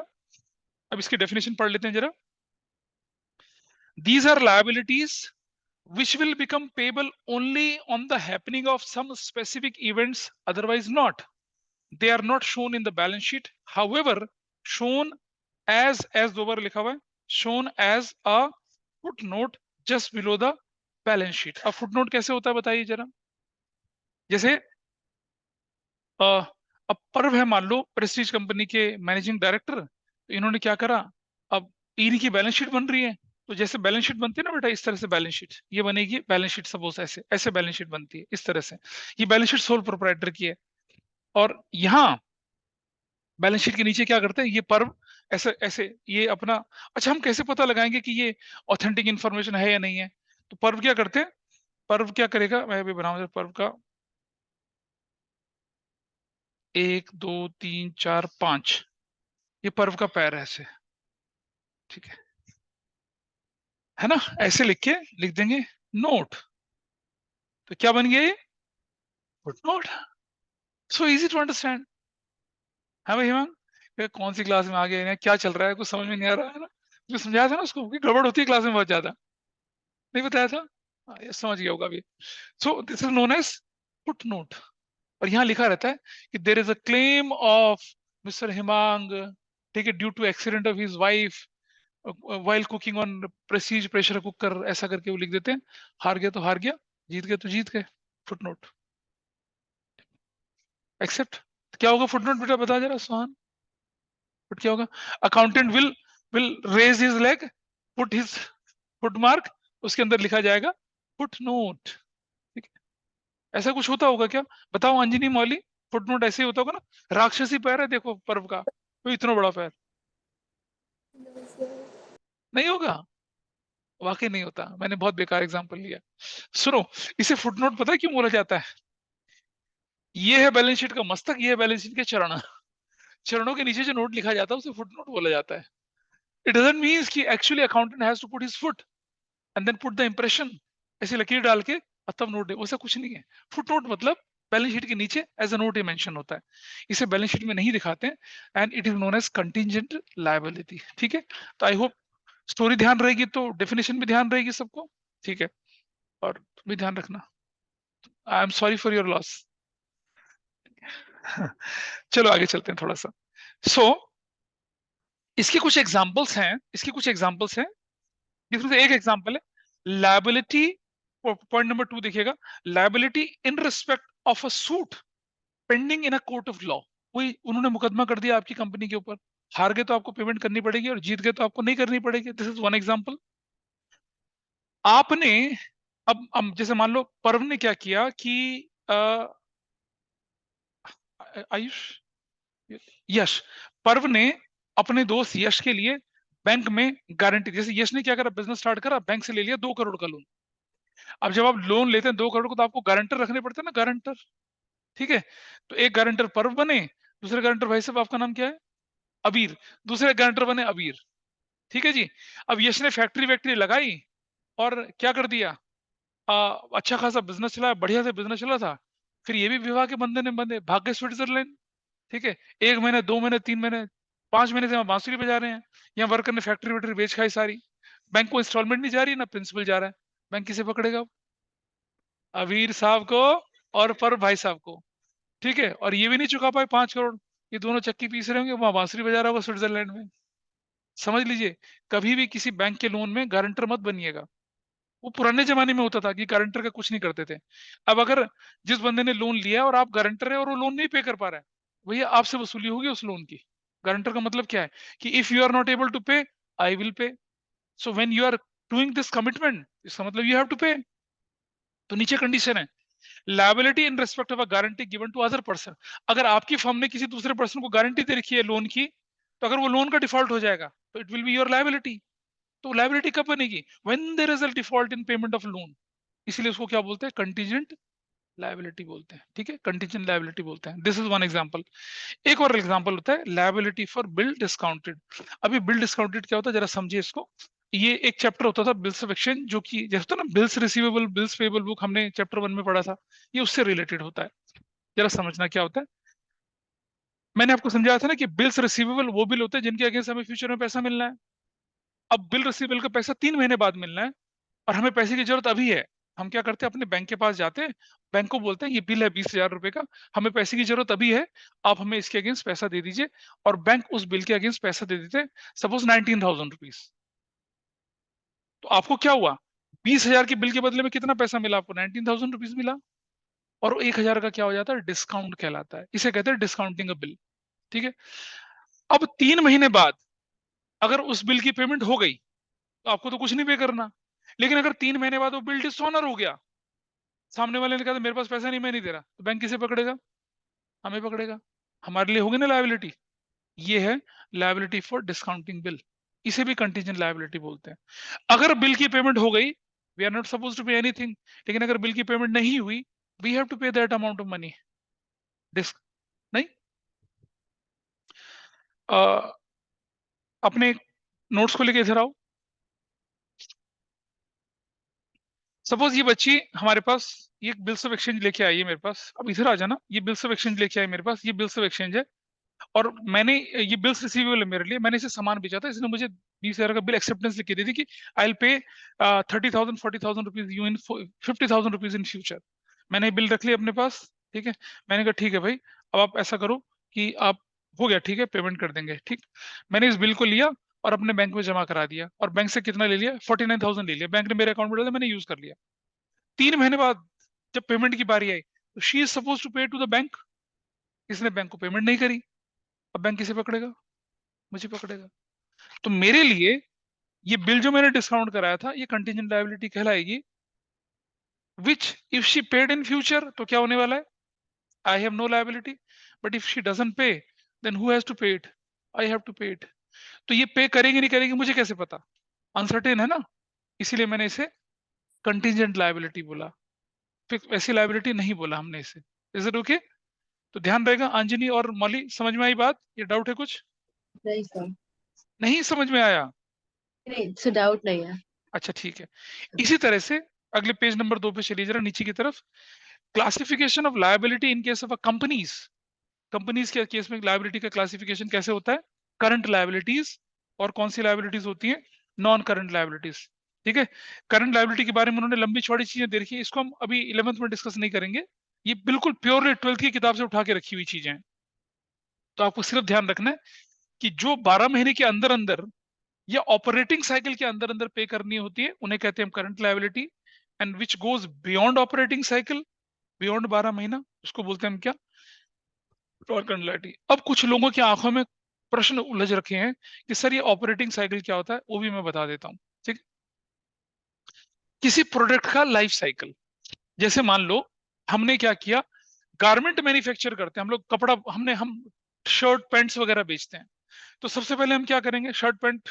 अब इसकी डेफिनेशन पढ़ लेते हैं जरा। These are liabilities which will become payable only on the happening of some specific events, otherwise not. They are not shown in the balance sheet, however shown as दो बार लिखा हुआ है, shown as a footnote just below the balance sheet. अब footnote कैसे होता है बताइए जरा। जैसे अब पर्व है, मान लो प्रेस्टीज कंपनी के मैनेजिंग डायरेक्टर, तो इन्होंने क्या करा, अब इन्हीं की बैलेंस शीट बन रही है, तो जैसे बैलेंस शीट बनती है ना बेटा, इस तरह से बैलेंस शीट ये बनेगी, बैलेंस शीट सपोज ऐसे ऐसे बैलेंस शीट बनती है इस तरह से। ये बैलेंस शीट सोल प्रोप्राइटर की है, और यहाँ बैलेंस शीट के नीचे क्या करते हैं, ये पर्व ऐसे ऐसे ये अपना। अच्छा, हम कैसे पता लगाएंगे कि ये ऑथेंटिक इन्फॉर्मेशन है या नहीं है? तो पर्व क्या करते हैं, पर्व क्या करेगा, मैं अभी बनाऊंगा पर्व का 1 2 3 4 5, ये पर्व का पैर है ऐसे, ठीक है ना, ऐसे लिख के लिख देंगे नोट, तो क्या बन गया ये? Footnote. So easy to understand. है भाई हिमांग, ये कौन सी क्लास में आ गए, क्या चल रहा है, कुछ समझ में नहीं आ रहा है ना? जो समझाया था ना उसको कि गड़बड़ होती है क्लास में बहुत ज्यादा, नहीं बताया था? ये समझ गया होगा अभी। So this is known as footnote. और यहाँ लिखा रहता है कि there is a claim of mister Himang, ठीक है, due to accident of his wife while cooking on Prestige pressure cooker, ऐसा करके वो लिख देते हैं। हार गया तो हार गया, जीत गए तो जीत गए, फुटनोट। एक्सेप्ट। क्या होगा फुटनोट बेटा, बता जरा सोहन, फुट क्या होगा? Accountant will raise his leg, put his foot mark, उसके अंदर लिखा जाएगा फुटनोट। ठीक है, ऐसा कुछ होता होगा क्या? बताओ अंजनी मौली, फुटनोट ऐसे ही होता होगा ना? राक्षसी पैर है देखो पर्व का, तो इतना बड़ा पैर No, sir. नहीं होगा, वाकई नहीं होता। मैंने बहुत बेकार एग्जांपल लिया। सुनो, इसे फुटनोट पता है क्यों बोला जाता है? ये है बैलेंस शीट का मस्तक, ये है बैलेंस शीट के चरण, चरणों के नीचे जो नोट लिखा जाता है उसे फुटनोट बोला जाता है। इट डजंट मींस कि actually accountant has to put his foot and then put the impression, ऐसे लकीर डाल के और तब नोट दे, वैसा कुछ नहीं है। फुटनोट मतलब बैलेंस शीट के नीचे एज अ नोट ही मेंशन होता है, इसे बैलेंस शीट में नहीं दिखाते हैं, and it is known as contingent liability. ठीक है, तो आई होप स्टोरी ध्यान रहेगी तो डेफिनेशन भी ध्यान रहेगी सबको, ठीक है, और तुम भी ध्यान रखना। I am sorry for your loss. चलो आगे चलते हैं थोड़ा सा। सो इसके कुछ एग्जांपल्स हैं, इसके कुछ एग्जांपल्स हैं, जिसमें से एक एग्जांपल है लायबिलिटी, पॉइंट नंबर 2 देखिएगा, liability in respect of a suit pending in a court of law. कोई उन्होंने मुकदमा कर दिया आपकी कंपनी के ऊपर, हार गए तो आपको पेमेंट करनी पड़ेगी और जीत गए तो आपको नहीं करनी पड़ेगी। This is one example. आपने अब जैसे मान लो पर्व ने क्या किया कि आयुष, यश, पर्व ने अपने दोस्त यश के लिए बैंक में गारंटी, जैसे यश ने क्या करा, बिजनेस स्टार्ट करा, बैंक से ले लिया 2 करोड़ का लोन। अब जब आप लोन लेते हैं 2 करोड़ को, तो आपको गारंटर रखने पड़ते हैं ना, गारंटर, ठीक है। तो एक गारंटर पर्व बने, दूसरे गारंटर भाई साहब आपका नाम क्या है? अबीर, दूसरे गारंटर बने अबीर, ठीक है जी। अब यश ने फैक्ट्री वैक्ट्री लगाई और क्या कर दिया, अच्छा खासा बिजनेस चला, बढ़िया से बिजनेस चला था। फिर ये भी विवाह के बंधन में बंधे, भाग गए स्विट्जरलैंड, ठीक है। 1 महीने 2 महीने 3 महीने 5 महीने से हम बांसुरी बजा रहे हैं, यहाँ वर्कर ने फैक्ट्री वैक्ट्री बेच खाई सारी, बैंक को इंस्टॉलमेंट नहीं जा रही ना प्रिंसिपल जा रहा है, बैंक किसे पकड़ेगा? अबीर साहब को और पर भाई साहब को, ठीक है। और ये भी नहीं चुका पाए 5 करोड़, ये दोनों चक्की पीस रहे होंगे, वहां बांसुरी बजा रहा होगा स्विट्जरलैंड में। समझ लीजिए, कभी भी किसी बैंक के लोन में गारंटर मत बनिएगा, वो पुराने जमाने में होता था कि गारंटर का कुछ नहीं करते थे। अब अगर जिस बंदे ने लोन लिया और आप गारंटर है और वो लोन नहीं पे कर पा रहा है, भैया आपसे वसूली होगी उस लोन की। गारंटर का मतलब क्या है कि if you are not able to pay, I will pay. So when you are doing this commitment, इसका मतलब यू हैव टू पे। तो नीचे कंडीशन है, liability in respect of a guarantee given to other person. अगर आपकी firm ने किसी दूसरे पर्सन को गारंटी दे रखी है लोन की, तो अगर वो लोन का डिफॉल्ट हो जाएगा तो it will be your liability. तो लायबिलिटी कब बनेगी? When there is a default in payment of loan. इसलिए उसको क्या बोलते हैं? कंटीजेंट लायबिलिटी बोलते हैं। ठीक है, कंटीजेंट लायबिलिटी बोलते हैं। This is one example. एक और एग्जांपल होता है लायबिलिटी फॉर बिल डिस्काउंटेड। अभी बिल डिस्काउंटेड क्या होता है, जरा समझिए इसको। ये एक चैप्टर होता था बिल्स ऑफ एक्सचेंज, जो कि जैसे होता है ना bills receivable bills payable book, हमने चैप्टर 1 में पढ़ा था। ये उससे रिलेटेड होता है। जरा समझना क्या होता है। मैंने आपको समझाया था ना कि बिल्स रिसीवेबल वो बिल होते हैं जिनके अगेंस्ट हमें फ्यूचर में पैसा मिलना है। अब बिल रिसीवेबल का पैसा 3 महीने बाद मिलना है और हमें पैसे की जरूरत अभी है। हम क्या करते हैं, अपने बैंक के पास जाते हैं, बैंक को बोलते हैं ये बिल है 20,000 रुपए का, हमें पैसे की जरूरत अभी है, आप हमें इसके अगेंस्ट पैसा दे दीजिए। और बैंक उस बिल के अगेंस्ट पैसा दे देते हैं, सपोज 19,000 रुपीज। तो आपको क्या हुआ, 20,000 के बिल के बदले में कितना पैसा मिला आपको? 19,000 रुपीज मिला। और 1,000 का क्या हो जाता है? डिस्काउंट कहलाता है। इसे कहते हैं डिस्काउंटिंग अ बिल। ठीक है। अब 3 महीने बाद अगर उस बिल की पेमेंट हो गई तो आपको तो कुछ नहीं पे करना। लेकिन अगर 3 महीने बाद वो बिल डिसऑनर हो गया, सामने वाले ने कहा था मेरे पास पैसा नहीं, मैं नहीं दे रहा, तो बैंक किसे पकड़ेगा? हमें पकड़ेगा। हमारे लिए होगी ना लायबिलिटी। ये है लायबिलिटी फॉर डिस्काउंटिंग बिल। इसे भी कंटीजेंट लायबिलिटी बोलते हैं। अगर बिल की पेमेंट हो गई, we are not suppose to pay anything. लेकिन अगर बिल की पेमेंट नहीं हुई, we have to pay that amount of money. डिस्क नहीं। अ, अपने नोट्स को लेके इधर आओ। सपोज ये बच्ची हमारे पास ये बिल्स ऑफ एक्सचेंज लेके आई है मेरे पास। अब इधर आ जाना। ये बिल्स ऑफ एक्सचेंज लेके आई मेरे पास, ये बिल्स ऑफ एक्सचेंज है। और मैंने ये बिल्स रिसीवेबल है मेरे लिए, मैंने इसे सामान बेचा था, इसने मुझे 20,000 का बिल एक्सेप्टेंस लिख के दे दी कि आई विल पे 30,000 40,000 rupees you in 50,000 rupees in future. मैंने बिल रख लिया अपने पास। ठीक है। मैंने कहा ठीक है भाई, अब आप ऐसा करो कि आप, हो गया ठीक है, पेमेंट कर देंगे। ठीक। मैंने इस बिल को लिया और अपने बैंक में जमा करा दिया। और बैंक से कितना ले लिया? 49,000 ले लिया। बैंक ने मेरे अकाउंट में डाला, मैंने यूज कर लिया। 3 महीने बाद जब पेमेंट की बारी आई, तो शी इज सपोज टू पे टू द बैंक। इसने बैंक को पेमेंट नहीं करी। अब बैंक किसे पकड़ेगा? मुझे पकड़ेगा। तो मेरे लिए ये बिल जो मैंने डिस्काउंट कराया था, ये कंटीजेंट लायबिलिटी कहलाएगी। Which if she paid in future, तो क्या होने वाला है? I have no liability. But if she doesn't pay, then who has to pay it? I have to pay it. तो ये पे करेंगे नहीं करेंगे मुझे कैसे पता? अनसर्टेन है ना। इसीलिए मैंने इसे कंटीजेंट लायबिलिटी बोला। फिर ऐसी लायबिलिटी नहीं बोला हमने इसे। Is it okay? तो ध्यान रहेगा। अंजनी और मौली, समझ में आई बात? ये डाउट है कुछ? नहीं सर। नहीं समझ में आया? नहीं सर, डाउट नहीं है। अच्छा ठीक है। इसी तरह से अगले पेज नंबर 2 पे चलिए जरा, नीचे की तरफ। Classification of liability in case of a companies. Companies के केस में लायबिलिटी का क्लासिफिकेशन कैसे होता है? करंट लायबिलिटीज, और कौन सी लायबिलिटीज होती है? Non current liabilities. ठीक है। करंट लायबिलिटी के बारे में उन्होंने लंबी चौड़ी चीजें दे रखी है, इसको हम अभी 11th में डिस्कस नहीं करेंगे। ये बिल्कुल प्योरली 12th की किताब से उठा के रखी हुई चीजें हैं। तो आपको सिर्फ ध्यान रखना है कि जो 12 महीने के अंदर अंदर या ऑपरेटिंग साइकिल के अंदर अंदर पे करनी होती है, उन्हें कहते हैं current liability. And which goes beyond operating cycle, beyond 12 महीना, उसको बोलते हैं हम क्या? Non current liability. अब कुछ लोगों की आंखों में प्रश्न उलझ रखे हैं कि सर ये ऑपरेटिंग साइकिल क्या होता है, वो भी मैं बता देता हूँ। ठीक। किसी प्रोडक्ट का लाइफ साइकिल, जैसे मान लो हमने क्या किया, गारमेंट मैन्युफैक्चर करते हैं हम लोग, कपड़ा हम शर्ट पैंट्स वगैरह बेचते हैं। तो सबसे पहले हम क्या करेंगे? शर्ट पैंट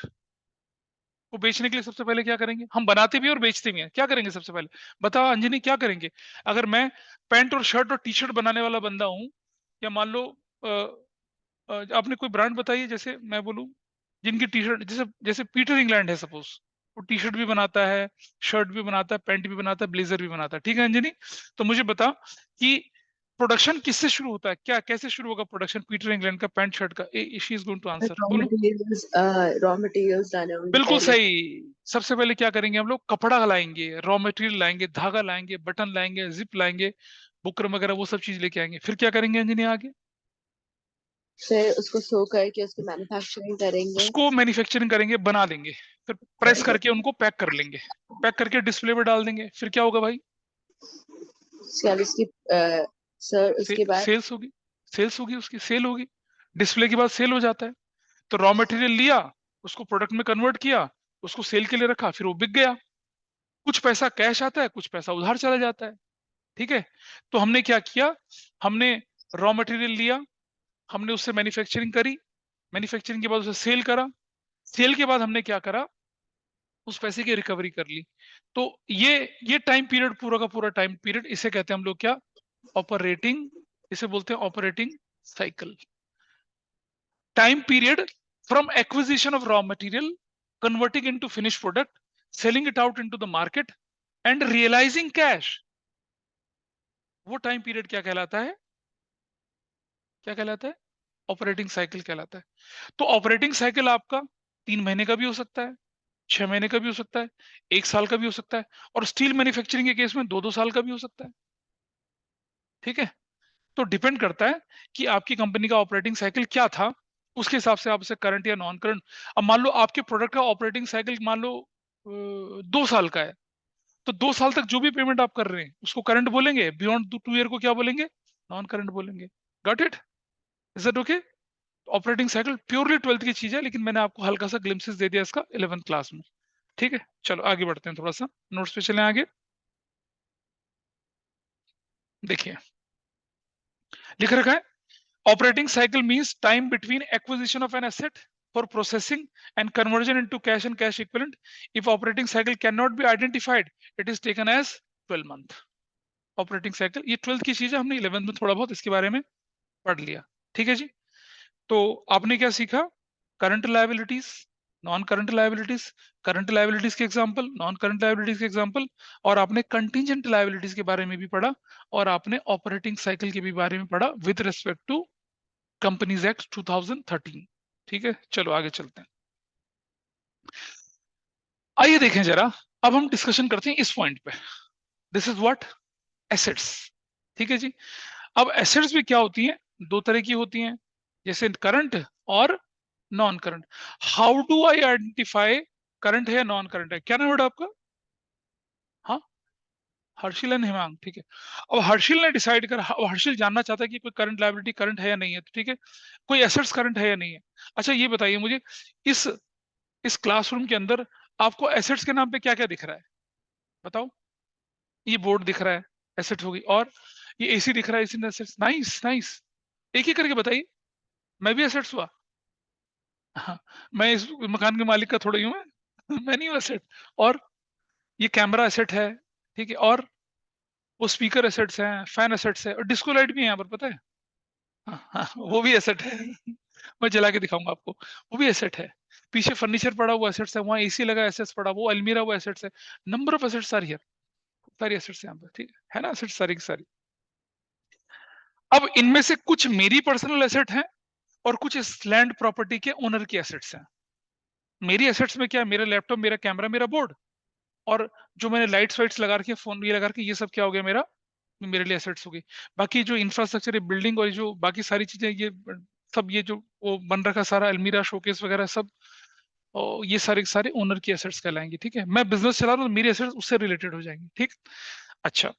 को बेचने के लिए सबसे पहले क्या करेंगे? हम बनाते भी हैं और बेचते भी हैं। क्या करेंगे सबसे पहले? बताओ अंजनी, क्या करेंगे? अगर मैं पैंट और शर्ट और टी शर्ट बनाने वाला बंदा हूं, या मान लो आपने कोई ब्रांड बताइए, जैसे मैं बोलूं जिनकी टी शर्ट, जैसे जैसे पीटर इंग्लैंड है सपोज, वो टी शर्ट भी बनाता है, शर्ट भी बनाता है, पैंट भी बनाता है, ब्लेजर भी बनाता है। ठीक है अंजनी, तो मुझे बता कि प्रोडक्शन किससे शुरू होता है? क्या कैसे शुरू होगा प्रोडक्शन पीटर इंग्लैंड का पैंट शर्ट का? She is going to answer, बोलो। रॉ मटेरियल्स लाने होंगे बिल्कुल पहले। सही। सबसे पहले क्या करेंगे हम लोग? कपड़ा लाएंगे, रॉ मटेरियल लाएंगे, धागा लाएंगे, बटन लाएंगे, जिप लाएंगे, बुकरम वगैरह वो सब चीज लेके आएंगे। फिर क्या करेंगे इंजीनियर आगे? फिर उसको सो करके उसकी मैन्युफैक्चरिंग करेंगे। उसको मैन्युफैक्चरिंग करेंगे, बना देंगे। फिर प्रेस करके उनको पैक कर लेंगे, पैक करके डिस्प्ले पे डाल देंगे। फिर क्या होगा भाई? सर उसके बाद सेल्स होगी, सेल्स होगी, उसकी सेल होगी। डिस्प्ले के बाद सेल हो जाता है। तो रॉ मटेरियल लिया, उसको प्रोडक्ट में कन्वर्ट किया, उसको सेल के लिए रखा, फिर वो बिक गया। कुछ पैसा कैश आता है, कुछ पैसा उधार चला जाता है। ठीक है। तो हमने क्या किया, हमने रॉ मटेरियल लिया, हमने उससे मैन्युफैक्चरिंग करी, मैन्युफैक्चरिंग के बाद उसे सेल करा, सेल के बाद हमने क्या करा, उस पैसे की रिकवरी कर ली। तो ये टाइम पीरियड, पूरा का पूरा टाइम पीरियड, इसे कहते हैं हम लोग क्या, ऑपरेटिंग, इसे बोलते हैं operating cycle. Time period from acquisition of raw material, converting into finish product, selling it out into the market and realising cash. वो टाइम पीरियड क्या कहलाता है? क्या कहलाता है? ऑपरेटिंग साइकिल कहलाता है। तो ऑपरेटिंग साइकिल आपका 3 महीने का भी हो सकता है, 6 महीने का भी हो सकता है, 1 साल का भी हो सकता है, और स्टील मैन्युफैक्चरिंग के केस में 2-2 साल का भी हो सकता है। ठीक है। तो डिपेंड करता है कि आपकी कंपनी का ऑपरेटिंग साइकिल क्या था, उसके हिसाब से आप उसे करंट या नॉन करंट। अब मान लो आपके प्रोडक्ट का ऑपरेटिंग साइकिल मान लो 2 साल का है, तो 2 साल तक जो भी पेमेंट आप कर रहे हैं उसको करंट बोलेंगे, बियॉन्ड 2 ईयर को क्या बोलेंगे, नॉन करंट बोलेंगे। Got it? Is that okay? Operating cycle purely 12th की चीज है, लेकिन मैंने आपको हल्का सा ग्लिम्सेस दे दिया इसका 11th क्लास में। ठीक है, चलो आगे बढ़ते हैं, थोड़ा सा नोट्स पे चलें आगे। देखिए लिख रखा है, operating cycle means time between acquisition of an asset for processing and conversion into cash and cash equivalent. If operating cycle cannot be identified, it is taken as 12 month. Operating cycle ये 12th की चीज है, हमने 11th में थोड़ा बहुत इसके बारे में पढ़ लिया। ठीक है जी। तो आपने क्या सीखा? Current liabilities, non current liabilities, current liabilities के एग्जांपल, नॉन करंट लायबिलिटीज के एग्जांपल, और आपने कंटीजेंट लायबिलिटीज के बारे में भी पढ़ा, और आपने ऑपरेटिंग साइकिल के भी बारे में पढ़ा with respect to companies act 2013। ठीक है, चलो आगे चलते हैं। आइए देखें जरा, अब हम डिस्कशन करते हैं इस पॉइंट पे। This is what? एसेट्स। ठीक है जी। अब एसेट्स भी क्या होती हैं? 2 तरह की होती हैं, जैसे करंट और non current. How do I identify current है या नॉन करंट है? क्या नाम है आपका? हाँ, हर्षिल एंड हिमांग। ठीक है। अब हर्षिल ने डिसाइड कर, अब हर्षिल जानना चाहता है कि कोई करंट लायबिलिटी करंट है या नहीं है। तो ठीक है, कोई एसेट्स करंट है या नहीं है। अच्छा ये बताइए मुझे, इस इस क्लासरूम के अंदर आपको एसेट्स के नाम पे क्या क्या दिख रहा है? बताओ। ये बोर्ड दिख रहा है, एसेट होगी, और ये एसी दिख रहा है, एसी एसेट्स। नाइस नाइस, एक ही करके बताइए। मैं भी एसेट्स हुआ? हाँ, मैं इस मकान के मालिक का थोड़ा ही हूँ मैं मैं नहीं हूँ एसेट। और ये कैमरा एसेट है, ठीक है, और वो स्पीकर एसेट्स हैं, फैन एसेट्स है, और डिस्को लाइट भी है यहाँ पर, पता है? हाँ, हाँ, वो भी एसेट है मैं जला के दिखाऊंगा आपको, वो भी एसेट है। पीछे फर्नीचर पड़ा हुआ एसेट्स है, वहाँ एसी लगा एसेट्स पड़ा, वो अलमीरा वो एसेट्स है। Number of assets are here, सारी एसेट्स यहाँ पर। ठीक है ना, एसेट्स सारी की सारी। अब इनमें से कुछ मेरी पर्सनल एसेट हैं, और कुछ इस लैंड प्रॉपर्टी के ओनर की एसेट्स हैं। मेरी एसेट्स में क्या है? मेरा लैपटॉप, मेरा कैमरा, मेरा बोर्ड, और जो मैंने लाइट्स वाइट्स लगा रखी है, फोन ये लगा रखी है, ये सब क्या हो गया मेरा, मेरे लिए एसेट्स हो गई। बाकी जो इंफ्रास्ट्रक्चर है, बिल्डिंग और जो बाकी सारी चीजें, ये सब, ये जो वो बन रखा सारा अलमीरा शोकेस वगैरह सब, और ये सारे के सारे ओनर की एसेट्स कहलाएंगे। ठीक है, मैं बिजनेस चला रहा हूँ तो मेरी एसेट्स उससे रिलेटेड हो जाएंगी। ठीक। अच्छा,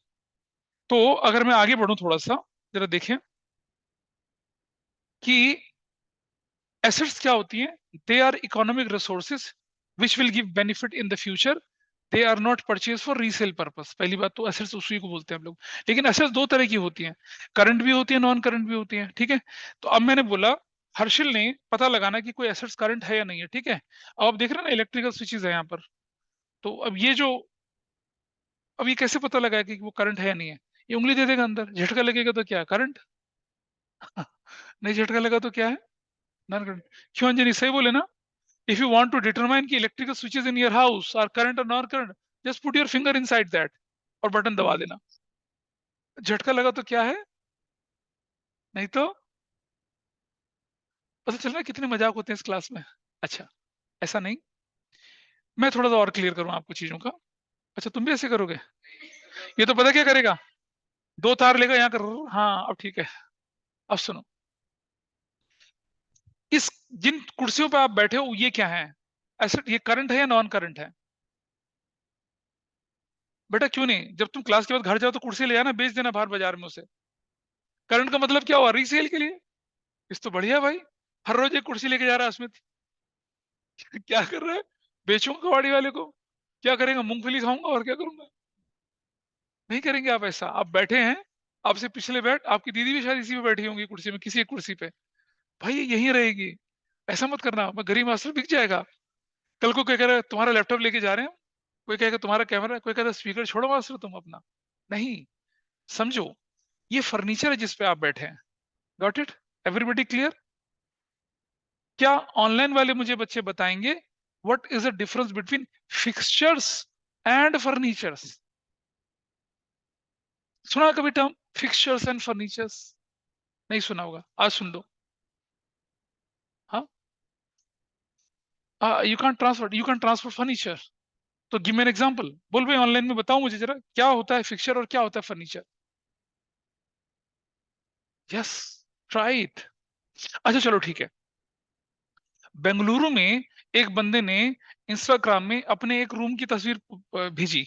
तो अगर मैं आगे बढ़ूं थोड़ा सा, जरा देखें कि एसेट्स क्या होती हैं। They are economic resources which will give benefit in the future. They are not purchase for resale purpose. पहली बात तो एसेट्स उसी को बोलते हैं हम लोग। लेकिन एसेट्स 2 तरह की होती हैं, करंट भी होती है, नॉन करंट भी होती है। ठीक है। तो अब मैंने बोला, हर्षिल ने पता लगाना कि कोई एसेट्स करंट है या नहीं है। ठीक है। अब आप देख रहे हैं ना, इलेक्ट्रिकल स्विचेस है यहाँ पर। तो अब ये कैसे पता लगा कि वो करंट है या नहीं है? ये उंगली दे देगा अंदर, झटका लगेगा तो क्या करंट नहीं झटका लगा तो क्या है, नॉन करंट। क्यों अंजनी, सही बोले ना? If you want to determine कि electrical switches in your house are current or non-current, just put your finger inside that और बटन दबा देना। झटका लगा तो क्या है, नहीं तो पता चल रहा है कितने मजाक होते हैं इस क्लास में। अच्छा, ऐसा नहीं, मैं थोड़ा सा और क्लियर करूँ आपको चीजों का। अच्छा, तुम भी ऐसे करोगे? ये तो पता क्या करेगा, 2 तार लेगा यहाँ कर। हाँ अब ठीक है। अब सुनो, इस जिन कुर्सियों पे आप बैठे हो ये क्या है? एसेट ये करंट है या नॉन करंट है? बेटा क्यों नहीं? जब तुम क्लास के बाद घर जाओ तो कुर्सी ले आना, बेच देना बाहर बाजार में उसे। करंट का मतलब क्या हुआ? रीसेल के लिए। इस तो बढ़िया भाई, हर रोज एक कुर्सी लेके जा रहा है अस्मित। क्या कर रहा है? बेचूंगा कबाड़ी वाले को। क्या करेंगे? मूंगफली खाऊंगा और क्या करूंगा? नहीं करेंगे आप ऐसा। आप बैठे हैं, आपसे पिछले बैठ आपकी दीदी भी शायद इसी पे बैठी होंगी कुर्सी में, किसी एक कुर्सी पे। भाई ये यहीं रहेगी। ऐसा मत करना, मैं गरीब मास्टर बिक जाएगा। कल को कोई कह रहा है तुम्हारा लैपटॉप लेके जा रहे हैं, कोई कहेगा तुम्हारा कैमरा, कोई कहता स्पीकर छोड़ो मास्टर तुम अपना। नहीं, समझो, ये फर्नीचर है जिस पे आप बैठे हैं। Got it? Everybody clear? क्या ऑनलाइन वाले मुझे बच्चे बताएंगे what is the difference between fixtures and furnitures? सुना कभी टर्म फिक्सचर्स एंड फर्नीचर्स? नहीं सुना होगा, आज सुन लो। हाँ, यू कैन ट्रांसफर फर्नीचर। तो गिव मी एन एग्जांपल, बोल भाई ऑनलाइन में बताओ मुझे जरा, क्या होता है फिक्सचर और क्या होता है फर्नीचर? Yes, try it. अच्छा चलो ठीक है। बेंगलुरु में एक बंदे ने इंस्टाग्राम में अपने एक रूम की तस्वीर भेजी।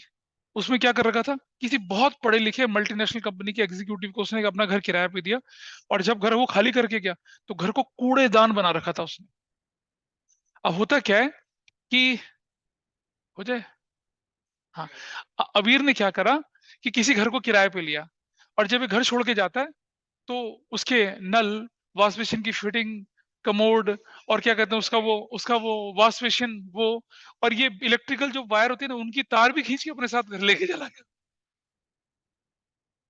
उसमें क्या कर रखा था? किसी बहुत पढ़े लिखे मल्टीनेशनल कंपनी के एग्जीक्यूटिव को उसने अपना घर किराए पे दिया, और जब घर वो खाली करके गया तो घर को कूड़ेदान बना रखा था उसने। अब होता क्या है कि, हो जाए, हाँ, अबीर ने क्या करा कि किसी घर को किराए पे लिया, और जब ये घर छोड़ के जाता है तो उसके नल, वॉश बेसिन की फिटिंग, कमोड, और क्या कहते हैं उसका वो वॉश बेसिन वो, और ये इलेक्ट्रिकल जो वायर होती है ना उनकी तार भी खींच के अपने साथ घर लेके चला गया।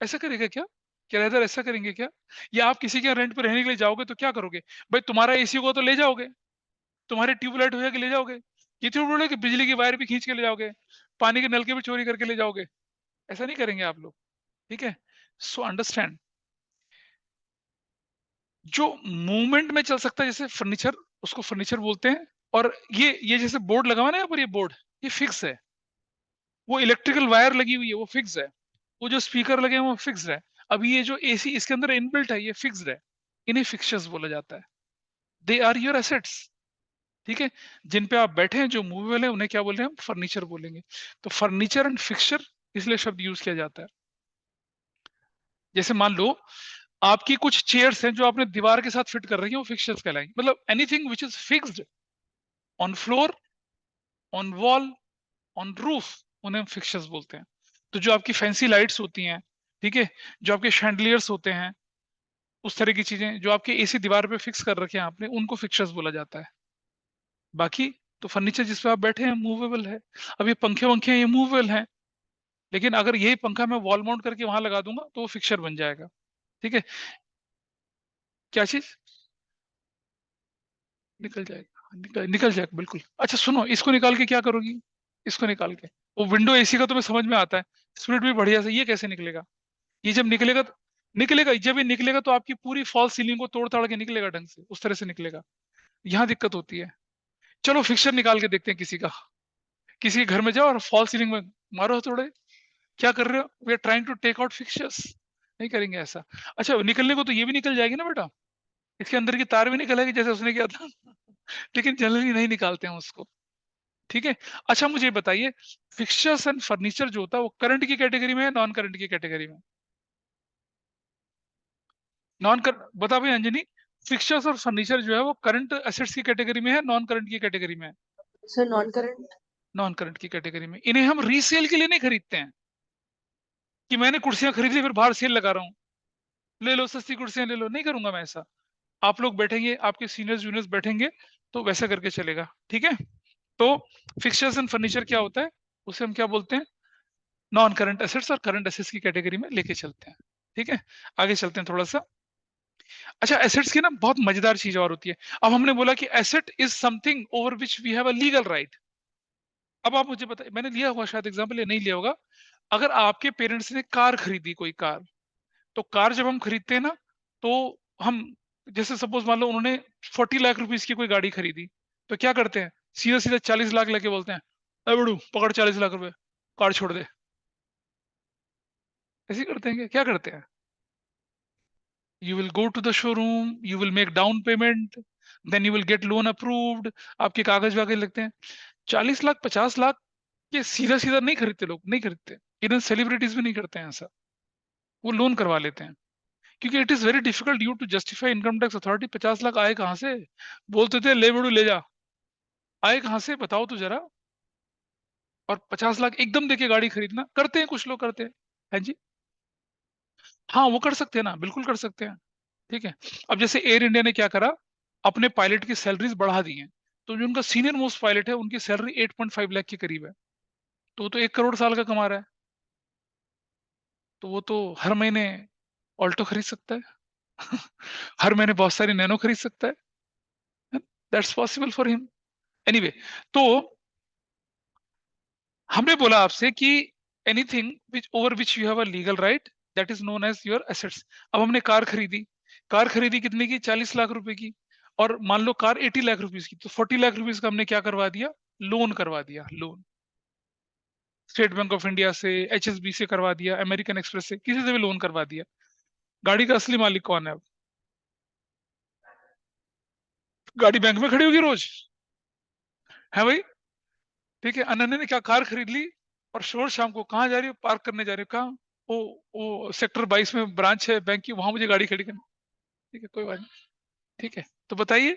ऐसा करेगा क्या? किराएदार ऐसा करेंगे क्या? या आप किसी के रेंट पे रहने के लिए जाओगे तो क्या करोगे? भाई तुम्हारा एसी को तो ले जाओगे, तुम्हारी ट्यूबलाइट हो जाएगी ले जाओगे, ये तो बोले कि बिजली की वायर भी खींच के ले जाओगे, पानी के नल के भी चोरी करके ले जाओगे। ऐसा नहीं करेंगे आप लोग, ठीक है? सो अंडरस्टैंड, जो मूवमेंट में चल सकता है जैसे फर्नीचर, उसको फर्नीचर बोलते हैं। और ये जैसे बोर्ड लगा हुआ है ना यहाँ पर, ये बोर्ड ये फिक्स है। वो इलेक्ट्रिकल वायर लगी हुई है वो फिक्स है। वो जो स्पीकर लगे हैं वो फिक्स है। अभी ये जो एसी इसके अंदर इनबिल्ट है ये फिक्स्ड है। इन्हें फिक्सचर्स बोला जाता है। दे आर योर एसेट्स, ठीक है? जिन पे आप बैठे हैं जो मूवेबल है उन्हें क्या बोल रहे हैं हम? फर्नीचर बोलेंगे। तो फर्नीचर एंड फिक्सचर इसलिए शब्द यूज किया जाता है। जैसे मान लो आपकी कुछ चेयर्स हैं जो आपने दीवार के साथ फिट कर रही है, वो फिक्सचर्स कहलाएंगे। मतलब anything which is fixed on floor, on wall, on roof, उन्हें हम फिक्सचर्स बोलते हैं। तो जो आपकी फैंसी लाइट्स होती हैं, ठीक है, जो आपके शैंडलियर्स होते हैं, उस तरह की चीजें जो आपके एसी दीवार पे फिक्स कर रखे हैं आपने, उनको फिक्सचर्स बोला जाता है। बाकी तो फर्नीचर जिस पे आप बैठे हैं मूवेबल है। अब ये पंखे वंखे हैं ये मूवेबल हैं, लेकिन अगर यही पंखा मैं वॉल माउंट करके वहां लगा दूंगा तो वो फिक्सचर बन जाएगा, ठीक है? क्या चीज? निकल जाएगा, निकल जाएगा बिल्कुल। अच्छा सुनो, इसको निकाल के क्या करोगी? इसको निकाल के, वो विंडो एसी का तुम्हें समझ में आता है, स्प्लिट भी बढ़िया से, ये कैसे निकलेगा? ये जब निकलेगा निकलेगा, जब ये निकलेगा तो आपकी पूरी फॉल सीलिंग को तोड़ ताड़ के निकलेगा, ढंग से उस तरह से निकलेगा। यहाँ दिक्कत होती है। चलो फिक्सर निकाल के देखते हैं किसी का। किसी के घर में जाओ और फॉल सीलिंग में मारो थोड़े। क्या कर रहे हो? We are trying to take out fixers. नहीं करेंगे ऐसा। अच्छा निकलने को तो ये भी निकल जाएगी ना बेटा, इसके अंदर की तार भी निकलेगी जैसे उसने किया था। लेकिन जनरली नहीं निकालते हैं उसको, ठीक है? अच्छा मुझे बताइए, फिक्सचर्स एंड फर्नीचर जो होता है वो करंट की कैटेगरी में है नॉन करंट की कैटेगरी में? नॉन कर बता भाई अंजनी, फिक्सचर्स और फर्नीचर जो है वो करंट एसेट्स की कैटेगरी में है नॉन करंट की कैटेगरी में है? So non-current. नॉन करंट की कैटेगरी में। इन्हें हम रीसेल के लिए नहीं खरीदते हैं कि मैंने कुर्सियां खरीद ली फिर बाहर सेल लगा रहा हूँ, ले लो सस्ती कुर्सियां ले लो, नहीं करूंगा मैं ऐसा। आप लोग बैठेंगे, आपके सीनियर्स जूनियर्स बैठेंगे तो वैसा करके चलेगा, ठीक है? तो फिक्सचर्स एंड फर्नीचर क्या होता है, उसे हम क्या बोलते हैं? नॉन करंट एसेट्स और करंट एसेट्स की कैटेगरी में लेके चलते हैं, ठीक है? आगे चलते हैं थोड़ा सा। अच्छा एसेट्स की ना बहुत मजेदार चीज और होती है। अब हमने बोला कि asset is something over which we have a legal right. अब आप मुझे बताइए, मैंने लिया होगा शायद एग्जांपल या नहीं लिया होगा, अगर आपके पेरेंट्स ने कार खरीदी, कोई कार, तो कार जब हम खरीदते हैं ना, तो हम, जैसे सपोज मान लो उन्होंने 40 लाख रुपीज की कोई गाड़ी खरीदी, तो क्या करते हैं? सीधा सीधा 40 लाख लेके बोलते हैं, अरे बड़ू पकड़ 40 लाख रुपए, कार छोड़ दे। ऐसे ही करते हैं क्या करते हैं? You will go to the showroom, you will make down payment, then you will get loan approved, आपके कागज वागज लगते हैं। 40 लाख 50 लाख ये सीधा सीधा नहीं खरीदते लोग, नहीं खरीदते, इवन सेलिब्रिटीज भी नहीं करते हैं ऐसा, वो लोन करवा लेते हैं, क्योंकि it is very difficult you to justify income tax authority. 50 lakh आए कहाँ से, बोलते थे ले बेड़ू ले जा, आए कहाँ से बताओ तो जरा। और 50 लाख एकदम देके गाड़ी खरीदना, करते हैं कुछ लोग करते हैं, है जी। हाँ वो कर सकते हैं ना, बिल्कुल कर सकते हैं, ठीक है। अब जैसे एयर इंडिया ने क्या करा, अपने पायलट की सैलरीज बढ़ा दी हैं, तो जो उनका सीनियर मोस्ट पायलट है उनकी सैलरी 8.5 लाख के करीब है, तो वो तो 1 करोड़ साल का कमा रहा है, तो वो तो हर महीने ऑल्टो खरीद सकता है हर महीने बहुत सारी नैनो खरीद सकता है, that's possible for him. Anyway, तो हमने बोला आपसे कि anything which over which you have a legal right that is known as your assets. अब हमने कार खरीदी, कार खरीदी कितने की, 40 लाख रुपए की, और मान लो कार 80 लाख रुपीज की, तो 40 लाख रुपीज का हमने क्या करवा दिया, लोन करवा दिया, loan state bank of India से, एचएसबी से करवा दिया, अमेरिकन एक्सप्रेस से, किसी से भी लोन करवा दिया। गाड़ी का असली मालिक कौन है अब, गाड़ी बैंक में खड़ी होगी रोज, है भाई, ठीक है। अनन्या ने क्या कार खरीद ली, और शोर शाम को कहाँ जा रही हो, पार्क करने जा रही हो, कहाँ, वो सेक्टर 22 में ब्रांच है बैंक की, वहां मुझे गाड़ी खड़ी करनी, ठीक है, कोई बात नहीं, ठीक है, तो बताइए।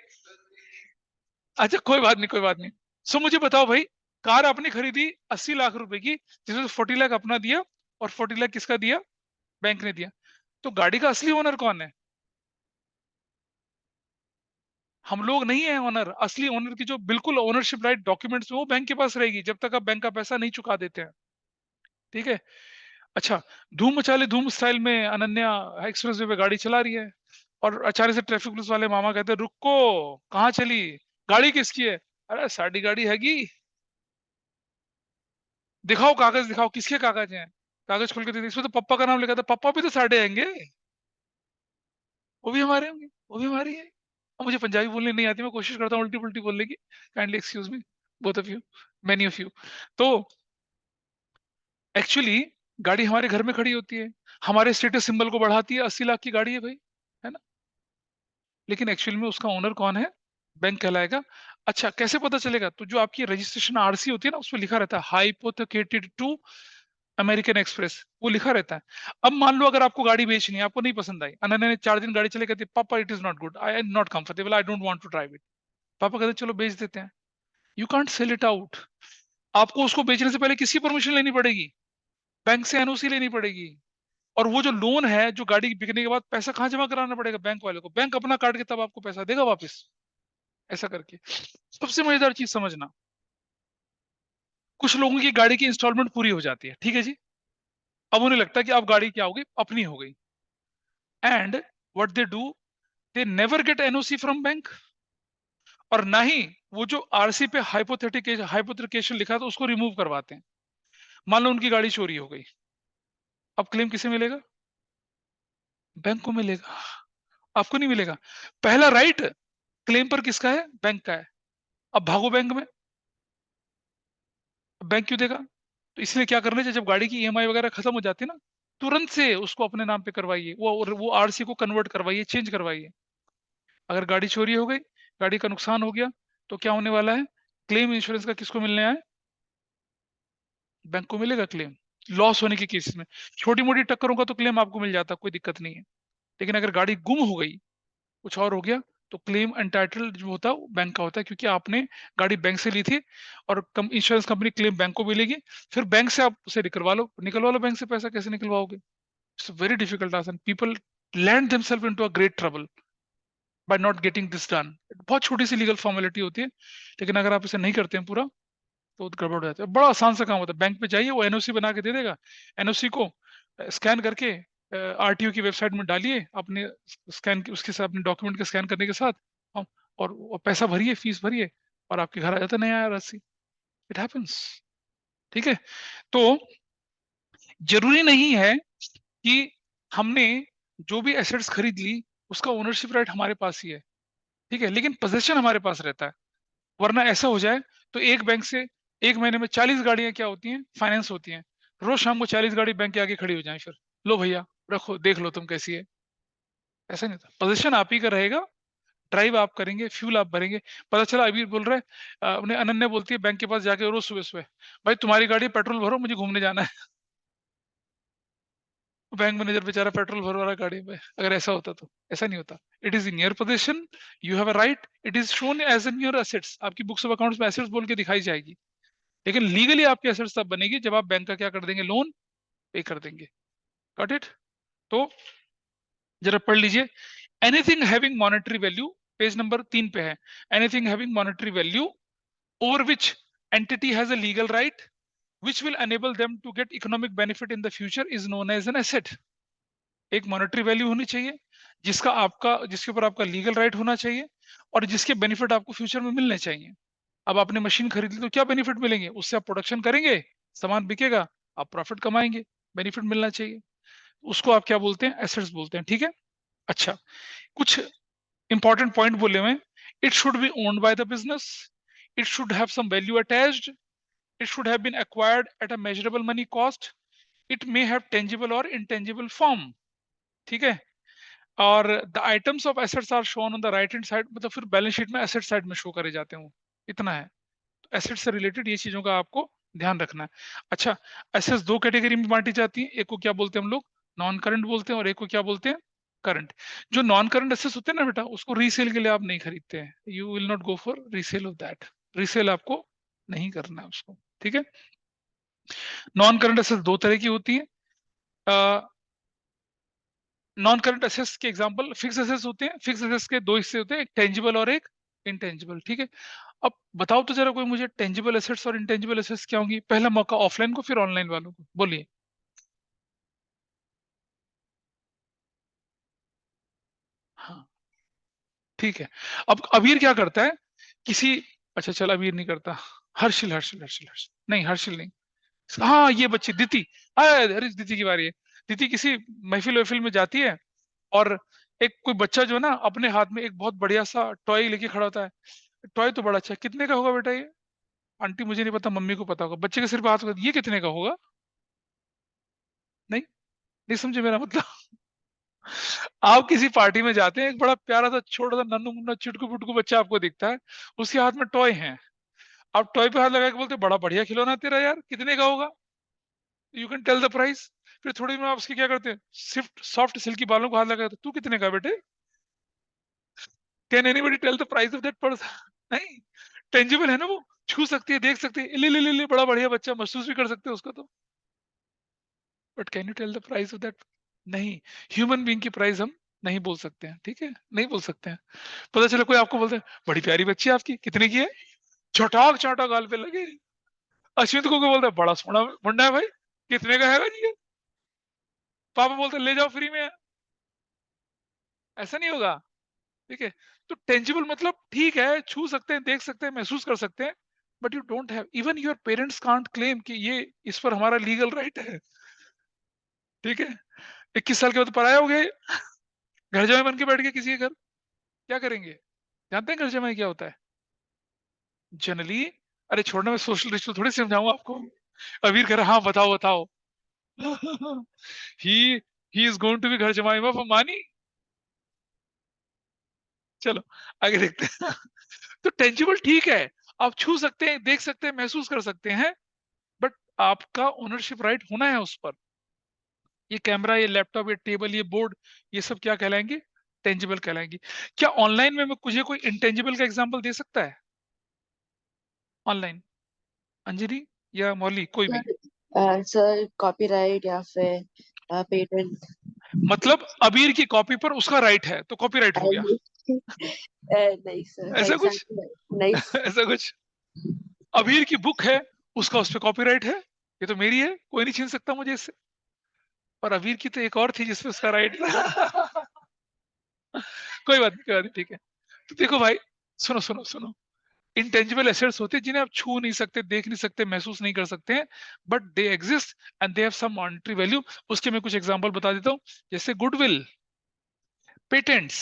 अच्छा कोई बात नहीं, कोई बात नहीं। सो मुझे बताओ भाई, कार आपने खरीदी 80 लाख रुपए की, जिसमें 40 लाख अपना दिया और 40 लाख किसका दिया, बैंक ने दिया, तो गाड़ी का असली ओनर कौन है, हम लोग नहीं है ओनर। असली ओनर की जो बिल्कुल ओनरशिप राइट डॉक्यूमेंट्स में वो बैंक के पास रहेगी, जब तक आप बैंक का पैसा नहीं चुका देते हैं, ठीक है। अच्छा, धूम मचाले धूम स्टाइल में अनन्या एक्सप्रेस वे पे गाड़ी चला रही है, और अचानक से ट्रैफिक पुलिस वाले मामा कहते हैं रुको, कहाँ चली, गाड़ी किसकी है, अरे साड़ी गाड़ी हैगी, दिखाओ कागज, दिखाओ किसके कागज हैं, कागज खोल के देखते इसमें तो पप्पा का नाम लिखा था, पप्पा भी तो साढ़े हैंगे, वो भी हमारे होंगे, वो भी हमारी है। अब मुझे पंजाबी बोलने नहीं आती, मैं कोशिश करता हूँ उल्टी पुल्टी बोलने की, kindly excuse me, both of you, many of you. तो एक्चुअली गाड़ी हमारे घर में खड़ी होती है, हमारे स्टेटस सिंबल को बढ़ाती है, 80 लाख की गाड़ी है भाई, है ना, लेकिन एक्चुअल में उसका ओनर कौन है, बैंक कहलाएगा। अच्छा कैसे पता चलेगा, तो जो आपकी रजिस्ट्रेशन आरसी होती है ना, उसमें लिखा रहता है हाइपोथेकेटेड टू अमेरिकन एक्सप्रेस, वो लिखा रहता है। अब मान लो अगर आपको गाड़ी बेचनी है, आपको नहीं पसंद आई, अनन्या ने 4 दिन गाड़ी चले, कहती पापा it is not good, I am not comfortable, I don't want to drive it, पापा कहते चलो बेच देते हैं, you can't sell it out, आपको उसको बेचने से पहले किसकी परमिशन लेनी पड़ेगी, बैंक से एनओसी लेनी पड़ेगी, और वो जो लोन है, जो गाड़ी बिकने के बाद पैसा कहाँ जमा कराना पड़ेगा, बैंक वाले को, बैंक अपना काट के तब आपको पैसा देगा वापस, ऐसा करके। सबसे मजेदार चीज समझना, कुछ लोगों की गाड़ी की इंस्टॉलमेंट पूरी हो जाती है, ठीक है जी, अब उन्हें लगता है कि अब गाड़ी क्या हो गई, अपनी हो गई, and what they do, they never get NOC from bank, और ना ही वो जो आरसी पे हाइपोथेटिकेशन लिखा था उसको रिमूव करवाते हैं। मान लो उनकी गाड़ी चोरी हो गई, अब क्लेम किसे मिलेगा, बैंक को मिलेगा, आपको नहीं मिलेगा। पहला राइट क्लेम पर किसका है, बैंक का है। अब भागो बैंक में, बैंक क्यों देगा, तो इसलिए क्या करना चाहिए, जब गाड़ी की ईएमआई वगैरह खत्म हो जाती है ना, तुरंत से उसको अपने नाम पे करवाइए, वो आरसी को कन्वर्ट करवाइए, चेंज करवाइए। अगर गाड़ी चोरी हो गई, गाड़ी का नुकसान हो गया, तो क्या होने वाला है, क्लेम इंश्योरेंस का किसको मिलने आए, बैंक को मिलेगा क्लेम, लॉस होने के केस में। छोटी मोटी टक्करों का तो क्लेम आपको मिल जाता, कोई दिक्कत नहीं है, लेकिन अगर गाड़ी गुम हो गई, कुछ और हो गया, तो क्लेम एंटाइटल जो होता है वो बैंक का होता है, क्योंकि आपने गाड़ी बैंक से ली थी, और इंश्योरेंस कंपनी क्लेम बैंक को मिलेगी, फिर बैंक से आप उसे निकलवा लो बैंक से पैसा, कैसे निकलवाओगे, इट्स वेरी डिफिकल्ट आसन, people land themselves into a great trouble by not getting this done. बहुत छोटी सी लीगल फॉर्मेलिटी होती है, लेकिन अगर आप इसे नहीं करते हैं पूरा, तो गड़बड़ हो जाता है। बड़ा आसान सा काम होता है, बैंक पे जाइए, वो एनओसी बना के दे देगा, एनओसी को स्कैन करके आरटीओ की वेबसाइट में डालिए, अपने स्कैन उसके साथ अपने डॉक्यूमेंट के स्कैन करने के साथ, हाँ, और वो पैसा भरिए, फीस भरिए, और आपके घर आ जाता है नया राशि, इट हैपेंस, ठीक है। तो जरूरी नहीं है कि हमने जो भी एसेट्स खरीद ली उसका ओनरशिप राइट हमारे पास ही है, ठीक है, लेकिन पोजेशन हमारे पास रहता है, वरना ऐसा हो जाए तो एक बैंक से एक महीने में 40 गाड़ियां क्या होती हैं, फाइनेंस होती हैं, रोज शाम को 40 गाड़ी बैंक के आगे खड़ी हो जाए, फिर लो भैया रखो, देख लो तुम कैसी है, ऐसा नहीं होता, पोजीशन आप ही का रहेगा, ड्राइव आप करेंगे, फ्यूल आप भरेंगे। पता चला अभी बोल रहा है, उन्हें अनन्या बोलती है बैंक के पास जाके रोज सुबह-सुबह, भाई तुम्हारी गाड़ी पेट्रोल भरो, मुझे घूमने जाना है। बैंक मैनेजर बेचारा पेट्रोल भरवा रहा गाड़ी में। अगर ऐसा होता तो, ऐसा नहीं होता। It is in your position, you have a right, it is shown as in your assets. आपकी बुक्स ऑफ अकाउंट्स में एसेट्स बोल के दिखाई जाएगी, लेकिन लीगली आपकी एसेट्स तब बनेगी जब आप बैंक का क्या कर देंगे, लोन पे कर देंगे। Got it? तो जरा पढ़ लीजिए, anything having monetary value, page number 3 पे है। Anything having monetary value over which entity has a legal right which will enable them to get economic benefit in the future is known as an asset। एक monetary value होनी चाहिए जिसके ऊपर आपका legal right होना चाहिए और जिसके बेनिफिट आपको फ्यूचर में मिलने चाहिए। अब आपने मशीन खरीद ली तो क्या बेनिफिट मिलेंगे? उससे आप प्रोडक्शन करेंगे, सामान बिकेगा, आप प्रॉफिट कमाएंगे, बेनिफिट मिलना चाहिए। उसको आप क्या बोलते हैं? एसेट्स बोलते हैं। ठीक है, अच्छा, कुछ इंपॉर्टेंट पॉइंट बोले हुए। It should be owned by the business, it should have some value attached, it should have been acquired at a measurable money cost, it may have tangible or intangible form। ठीक है, और the items of assets are shown on the right hand side, मतलब फिर balance sheet में asset side में show करे जाते हैं। इतना है, तो एसेट से रिलेटेड ये चीजों का आपको ध्यान रखना है। अच्छा, एसेट्स दो कैटेगरी में बांटी जाती है, एक को क्या बोलते हैं हम लोग, नॉन करंट बोलते हैं, और एक को क्या बोलते हैं, करंट। जो नॉन करंट एसेट्स होते हैं ना बेटा, उसको रीसेल के लिए आप नहीं खरीदते हैं, you will not go for resale of that, resale आपको नहीं करना है उसको। ठीक है, नॉन करंट एसेट्स दो तरह की होती है। नॉन करंट एसेट्स के एग्जांपल फिक्स एसेट्स होते हैं। फिक्स एसेट्स के दो हिस्से होते हैं, एक टेंजिबल और एक इंटेंजिबल। ठीक है, अब बताओ तो जरा कोई मुझे, टेंजिबल एसेट्स और इंटेंजिबल एसेट्स क्या होंगी? पहला मौका ऑफलाइन को, फिर ऑनलाइन वालों को, बोलिए। हाँ, ठीक है। अब अबीर क्या करता है, किसी, अच्छा चल अबीर नहीं करता, हर्षिल हर्षिल हर्षिल हर्षिल नहीं, हर्षिल नहीं, हाँ ये बच्ची दीति, अरे दीति की बारी है। दीति किसी महफिल वहफिल में जाती है, और एक कोई बच्चा जो है ना, अपने हाथ में एक बहुत बढ़िया सा टॉय लेके खड़ा होता है। टॉय तो बड़ा अच्छा है, कितने का होगा बेटा ये? आंटी मुझे नहीं पता, मम्मी को पता होगा। बच्चे के सिर पे हाथ रख, ये कितने का होगा? नहीं, नहीं समझे मेरा मतलब। आप किसी पार्टी में जाते हैं, एक बड़ा प्यारा सा छोटा सा नन्नू मुन्ना चुटकू पुटकू बच्चा आपको दिखता है, उसके हाथ में टॉय है। आप टॉय पे हाथ लगा के बोलते बड़ा बढ़िया खिलौना तेरा यार, कितने का होगा? You can tell the price. फिर थोड़ी में आप उसकी क्या करते हैं, सिफ्ट सॉफ्ट सिल्की बालों को हाथ लगा, तू कितने का बेटे? Can anybody tell the price of that person? नहीं, टेंजिबल है ना वो, छू सकती है, देख सकती है, ले ले ले ले, बड़ा बढ़िया बच्चा, महसूस भी कर सकते हैं उसको तो, but can you tell the price of that? नहीं, ह्यूमन बीइंग की प्राइस हम नहीं बोल सकते हैं। ठीक है, नहीं बोल सकते हैं। पता चला कोई आपको बोलता है बड़ी प्यारी बच्ची है आपकी, कितने की है? चौटाक चाटा गाल पे लगे। अश्विन को कोई बोलता है बड़ा सोना मुंडा है भाई, कितने का है जी ये? पापा बोलते ले जाओ फ्री में है। ऐसा नहीं होगा। ठीक है, तो टेंजिबल मतलब ठीक है, छू सकते हैं, देख सकते हैं, महसूस कर सकते हैं, but you don't have, even your parents can't claim कि ये इस पर हमारा लीगल राइट है। ठीक है, 21 साल के बाद पराया हो गए, घर जमाई बन के बैठ गए किसी के घर, क्या करेंगे? जानते हैं घर जमाई क्या होता है जनरली? अरे छोड़ना, मैं सोशल रिचुअल थोड़ी समझाऊंगा आपको। अबीर कह रहा हाँ बताओ बताओ। He he is going to be ghar jamai of Ambani. चलो आगे देखते हैं। तो टेंजिबल ठीक है, आप छू सकते हैं, देख सकते हैं, महसूस कर सकते हैं, बट आपका ओनरशिप राइट होना है उस पर। ये कैमरा, ये लैपटॉप, ये टेबल, ये बोर्ड, ये सब क्या कहलाएंगे? टेंजिबल कहलाएंगे। क्या ऑनलाइन में मुझे कोई इंटेंजिबल का एग्जांपल दे सकता है ऑनलाइन? अंजलि या मौली, कोई भी। सर कॉपीराइट या फिर पेटेंट। मतलब अबीर की कॉपी पर उसका राइट है तो कॉपीराइट हो गया, नहीं सर, फॉर ऐसा कुछ? एग्जांपल नहीं। ऐसा कुछ? अबीर की बुक है, उसका उस पर कॉपीराइट है, ये तो मेरी है, कोई नहीं छीन सकता मुझे इससे। और अबीर की तो एक और थी जिसपे उसका राइट था। कोई बात नहीं, कोई बात नहीं, ठीक है। तो देखो भाई, सुनो सुनो सुनो, इंटेंजिबल एसेट्स होते हैं जिन्हें आप छू नहीं सकते, देख नहीं सकते, महसूस नहीं कर सकते हैं, but they exist and they have some monetary value. उसके मैं कुछ एग्जांपल बता देता हूँ, जैसे goodwill, patents,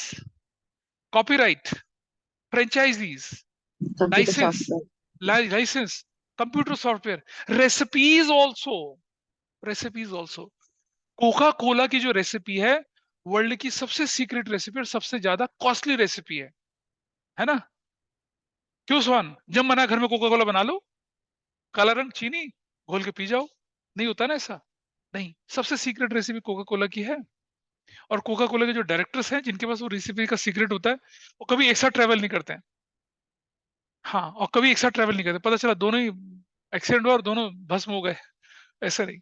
copyright, franchises, computer license, software. License, computer software, recipes also, recipes also. Coca Cola की जो रेसिपी है, वर्ल्ड की सबसे सीक्रेट रेसिपी और सबसे ज्यादा कॉस्टली रेसिपी है। है ना? क्यों स्वान? जब मना घर में कोका कोला बना लो, काला रंग चीनी घोल के पी जाओ। नहीं होता ना ऐसा? नहीं, सबसे सीक्रेट रेसिपी कोका कोला की है। और कोका कोला के जो डायरेक्टर्स हैं जिनके पास वो रेसिपी का सीक्रेट होता है, वो कभी एक साथ ट्रेवल नहीं करते हैं। हाँ, और कभी एक साथ ट्रेवल नहीं करते, पता चला दोनों ही एक्सीडेंट हुआ और दोनों भस्म हो गए, ऐसा नहीं।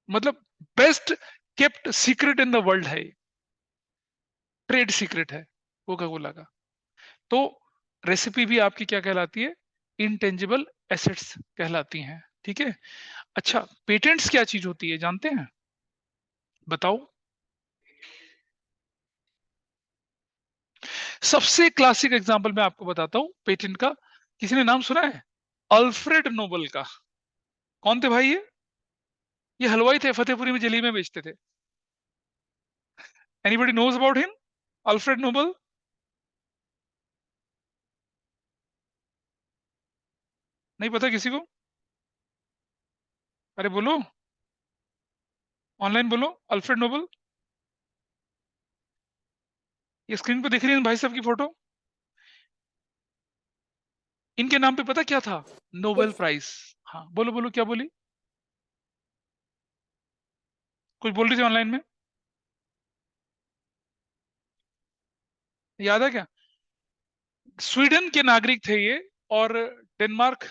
मतलब best kept secret in the world है ये, ट्रेड सीक्रेट है कोका कोला का। तो रेसिपी भी आपकी क्या कहलाती है? इंटेंजिबल एसेट्स कहलाती हैं, ठीक है। अच्छा, पेटेंट्स क्या चीज होती है जानते हैं? बताओ। सबसे क्लासिक एग्जांपल मैं आपको बताता हूं पेटेंट का। किसी ने नाम सुना है? अल्फ्रेड नोबल का। कौन थे भाई ये हलवाई थे, फतेहपुरी में जलेबियां बेचते थे। Anybody knows about him? Alfred Nobel? नहीं पता किसी को? अरे बोलो, ऑनलाइन बोलो, अल्फ्रेड नोबल। ये स्क्रीन पे दिख रही है भाई साहब की फोटो। इनके नाम पे पता क्या था? Nobel Yes. प्राइज। हाँ बोलो बोलो, क्या बोली? कुछ बोल रही थी ऑनलाइन में, याद है क्या? स्वीडन के नागरिक थे ये, और डेनमार्क,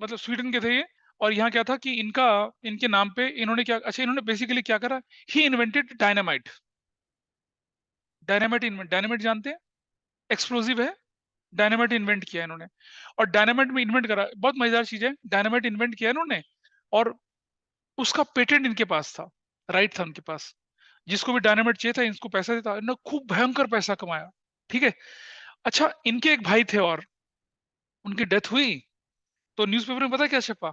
मतलब स्वीडन के थे ये। और यहाँ क्या था कि इनका, इनके नाम पे इन्होंने क्या, अच्छा इन्होंने बेसिकली क्या करा, ही इन्वेंटेड डायनामाइट। डायनामाइट जानते हैं? एक्सप्लोसिव है। डायनामाइट इन्वेंट किया इन्होंने। और डायनामाइट में इन्वेंट करा, बहुत मजेदार चीज है, डायनामाइट इन्वेंट किया इन्होंने, और उसका पेटेंट इनके पास था, राइट था उनके पास। जिसको भी डायनामाइट चाहिए था, इनको पैसा देता, इन्होंने खूब भयंकर पैसा कमाया, ठीक है। अच्छा, इनके एक भाई थे और उनकी डेथ हुई, तो न्यूज़पेपर में पता क्या छपा?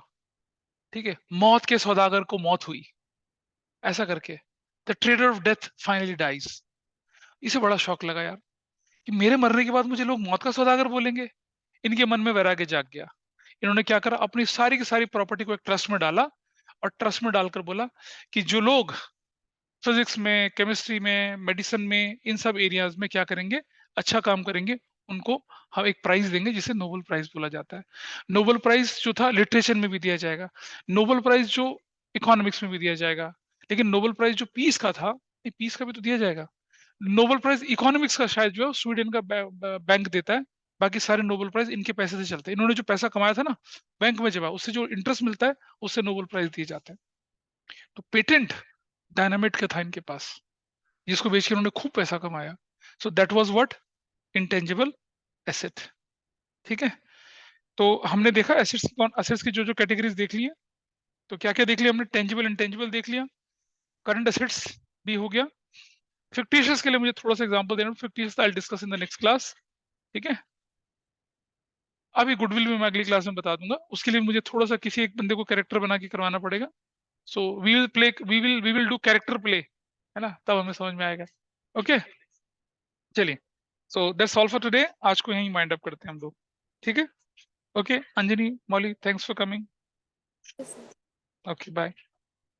ठीक है, मौत के सौदागर को मौत हुई, ऐसा करके, the trader of death finally dies. इसे बड़ा शौक लगा यार, कि मेरे मरने के बाद मुझे लोग मौत का सौदागर बोलेंगे। इनके मन में वैराग्य जाग गया। इन्होंने क्या करा, अपनी सारी की सारी प्रॉपर्टी को एक ट्रस्ट में डाला, और ट्रस्ट में डालकर बोला कि जो लोग फिजिक्स में, केमिस्ट्री में, मेडिसिन में, इन सब एरियाज में क्या करेंगे, अच्छा काम करेंगे, उनको हम एक प्राइज देंगे जिसे नोबेल प्राइज बोला जाता है। नोबेल प्राइज जो था लिटरेचर में भी दिया जाएगा, नोबेल प्राइज जो इकोनॉमिक्स में भी दिया जाएगा, लेकिन नोबेल प्राइज जो पीस का था, पीस का भी तो दिया जाएगा। नोबेल प्राइज इकोनॉमिक्स का शायद जो है स्वीडन का बैंक देता है। बाकी सारे नोबेल प्राइज इनके पैसे से चलते हैं। इन्होंने जो पैसा कमाया था ना बैंक में जमा, उससे जो इंटरेस्ट मिलता है उससे नोबेल प्राइज दिए जाते हैं। तो पेटेंट डायनामिट का था इनके पास, जिसको बेच के उन्होंने खूब पैसा कमाया। So that was what? Intangible asset, ठीक है। तो हमने देखा एसेट्स की, कौन एसेट्स की जो जो कैटेगरीज देख ली है। तो क्या क्या देख लिया हमने? टेंजिबल इंटेंजिबल देख लिया, करंट एसेट्स भी हो गया। फिक्टिशियस के लिए मुझे थोड़ा सा एग्जांपल देना, fictitious I will discuss in the next class, ठीक है। अभी गुडविल भी मैं अगली क्लास में बता दूंगा, उसके लिए मुझे थोड़ा सा किसी एक बंदे को कैरेक्टर बना के करवाना पड़ेगा। So we will do character play, है ना, तब हमें समझ में आएगा। ओके, चलिए। So that's all for today, आज को यहीं माइंड अप करते हैं हम लोग, ठीक है। Okay, Anjani, Mauli, thanks for coming. Yes, sir. Okay, bye.